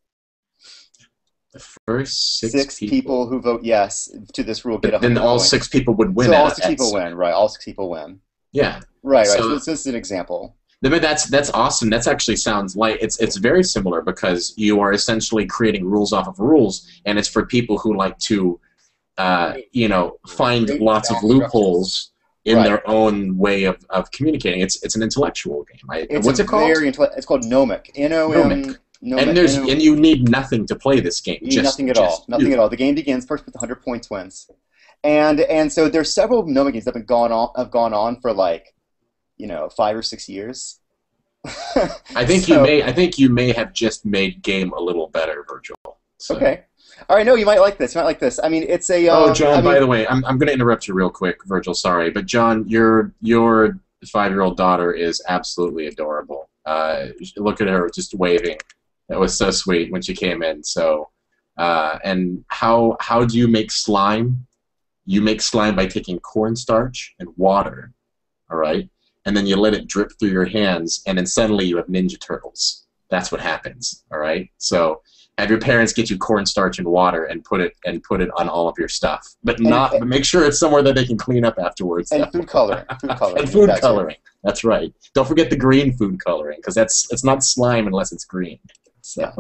The first 6 people who vote yes to this rule get 100 then all points. 6 people would win. So all 6 people win, right? All 6 people win. Yeah. Right. So, So this is an example. But that's awesome. That actually sounds like it's very similar, because you are essentially creating rules off of rules, and it's for people who like to, find lots of loopholes in their own way of communicating. It's an intellectual game. What's it called? It's called Gnomic. Gnomic. And you need nothing to play this game. You need nothing at all. Nothing at all. The game begins first with 100 points wins, and so there's several Gnomic games that have gone on for like, 5 or 6 years. I think you may have just made game a little better, Virgil. So. Okay. All right. No, you might like this. I mean, it's a. Oh, John. By the way, I'm going to interrupt you real quick, Virgil. Sorry, but John, your 5-year-old daughter is absolutely adorable. Look at her just waving. That was so sweet when she came in. So, and how do you make slime? You make slime by taking cornstarch and water, all right? And then you let it drip through your hands, and then suddenly you have Ninja Turtles. That's what happens, all right? So have your parents get you cornstarch and water and put it on all of your stuff, but make sure it's somewhere that they can clean up afterwards. And food coloring. And food coloring. That's right. Don't forget the green food coloring, because it's not slime unless it's green. So.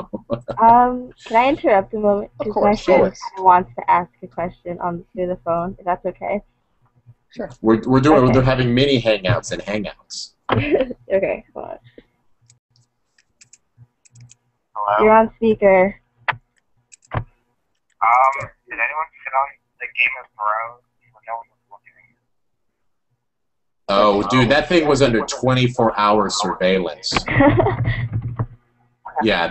Can I interrupt a moment? Of Because my course. friend wants to ask a question through the phone. If that's okay. Sure. We're having mini hangouts and hangouts. Okay, hold on. Hello? You're on speaker. Did anyone sit on the Game of Thrones when no one was looking? Oh, dude, that thing was under 24-hour surveillance. Yeah,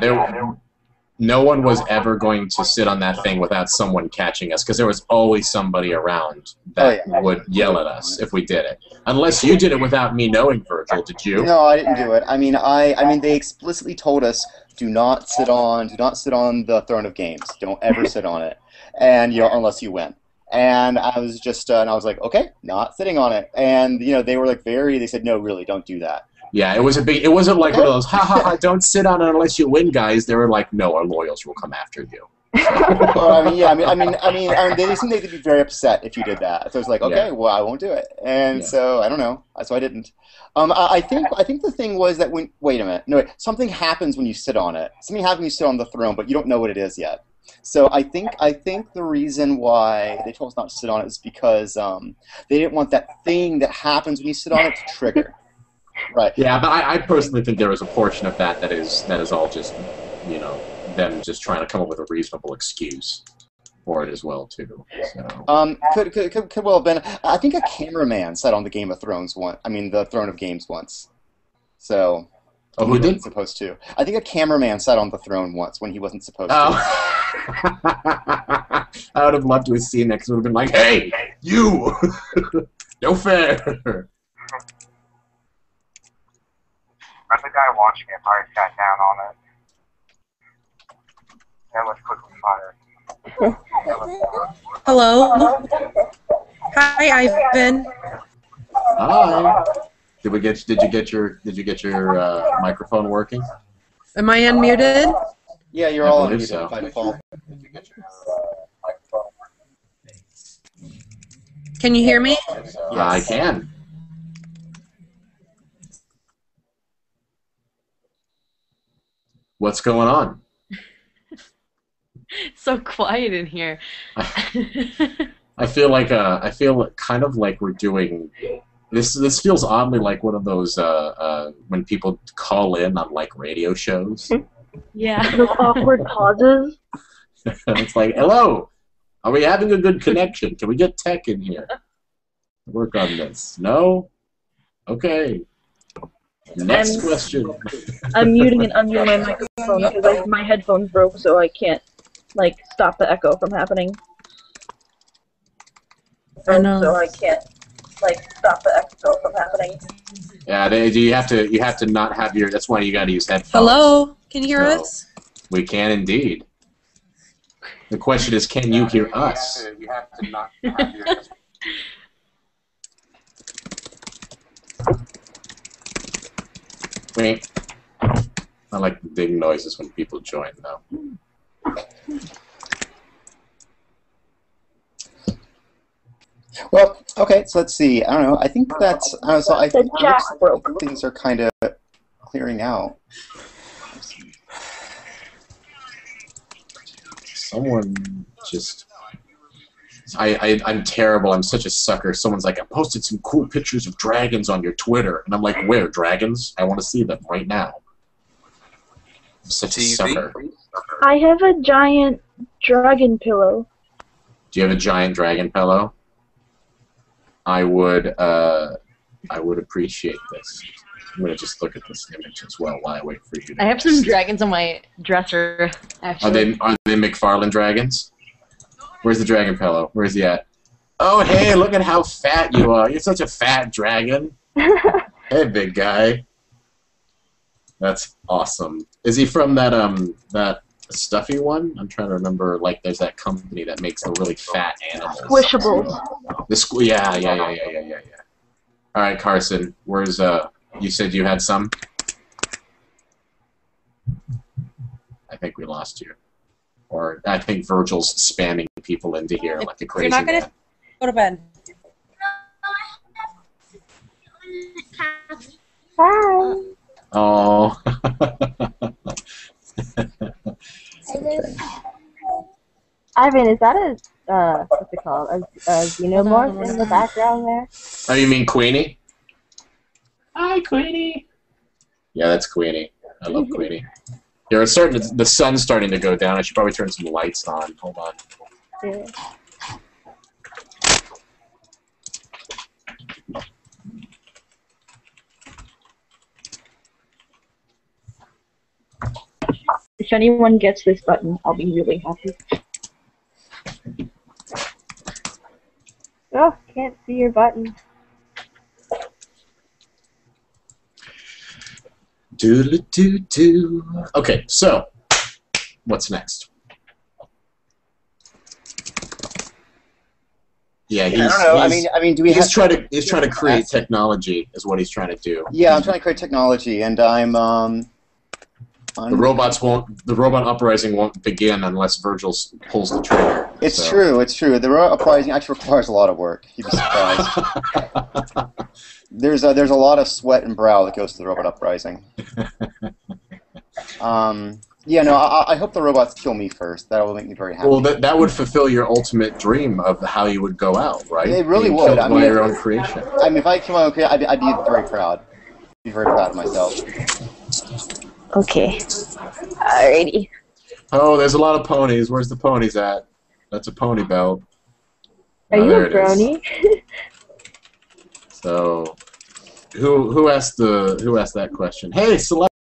no one was ever going to sit on that thing without someone catching us, because there was always somebody around that would yell at us if we did it. Unless you did it without me knowing, Virgil, did you? No, I didn't do it. I mean, they explicitly told us, do not sit on the throne of games. Don't ever sit on it, and unless you win. And I was just, and I was like, okay, not sitting on it. And they were like they said, no, really, don't do that. Yeah, it wasn't like one of those, ha ha ha, don't sit on it unless you win, guys. They were like, no, our loyals will come after you. Well, they seemed like they'd be very upset if you did that. So I was like, okay, well, I won't do it. And so I don't know. So I didn't. I think the thing was that wait a minute, something happens when you sit on it. Something happens when you sit on the throne, but you don't know what it is yet. So I think the reason why they told us not to sit on it is because they didn't want that thing that happens when you sit on it to trigger. Right. Yeah, but I personally think there was a portion of that is all just, them just trying to come up with a reasonable excuse for it as well too. So. Could well have been. I think a cameraman sat on the Game of Thrones the Throne of Games once. So. Oh, who did? Supposed to. I think a cameraman sat on the throne once when he wasn't supposed to. I would have loved to have seen that, because it would have been like, hey, you, no fair. I'm the guy watching it, so I sat down on it. And was quickly fired. Hello. Hi, Ivan. Hi. Did you get your microphone working? Am I unmuted? Yeah, you're I all believe unmuted so. by default. Can you hear me? I can. What's going on? So quiet in here. I feel kind of like we're doing this. This feels oddly like one of those when people call in on like radio shows. Yeah. Those awkward pauses. It's like, hello, are we having a good connection? Can we get tech in here? Work on this. No? Okay. Next question. I'm muting and unmuting my microphone because my headphones broke, so I can't like stop the echo from happening. I know. So I can't like stop the echo from happening. Yeah, you have to not have your. That's why you got to use headphones. Hello. Can you hear So, us? We can indeed. The question is, can you hear us? You have to not have your... Wait. I like the big noises when people join, though. Well, okay, so let's see. I don't know. I think that's. I think things are kind of clearing out. Someone just. I'm terrible. I'm such a sucker. Someone's like, I posted some cool pictures of dragons on your Twitter. And I'm like, where? Dragons? I want to see them right now. I'm such a sucker. I have a giant dragon pillow. Do you have a giant dragon pillow? I would appreciate this. I'm going to just look at this image as well while I wait for you to... I have some dragons on my dresser, actually. Are they McFarlane dragons? Where's the dragon pillow? Where's he at? Oh, hey, look at how fat you are. You're such a fat dragon. Hey, big guy. That's awesome. Is he from that that stuffy one? I'm trying to remember. Like, there's that company that makes the really fat animals. Squishables. Yeah. All right, Carson. Where's You said you had some. I think we lost you. Or I think Virgil's spamming people into here like a crazy You're not man. gonna go to bed. Hi. Oh. Ivan, is that a what's it called? A xenomorph in the background there? Oh, you mean Queenie? Hi, Queenie. Yeah, that's Queenie. I love Queenie. Here, it's starting to, the sun's starting to go down. I should probably turn some lights on. Hold on. Yeah. If anyone gets this button, I'll be really happy. Oh, can't see your button. Doodle-doo-doo. Okay, so what's next? Yeah, he's, I don't know. I mean, do we he's have? trying to create technology, is what he's trying to do. Yeah, I'm trying to create technology, and the robot uprising won't begin unless Virgil pulls the trigger. It's true. It's true. The robot uprising actually requires a lot of work. You'd be surprised. There's a lot of sweat and brow that goes to the robot uprising. Yeah, no, I hope the robots kill me first. That will make me very happy. Well, that would fulfill your ultimate dream of how you would go out, right? It really Being would. killed by your own creation. I mean, if I kill my own creation, I'd be very proud. Be very proud of myself. Okay. Alrighty. Oh, there's a lot of ponies. Where's the ponies at? That's a pony belt. Are you a brony? So, who asked that question? Hey, Celeste.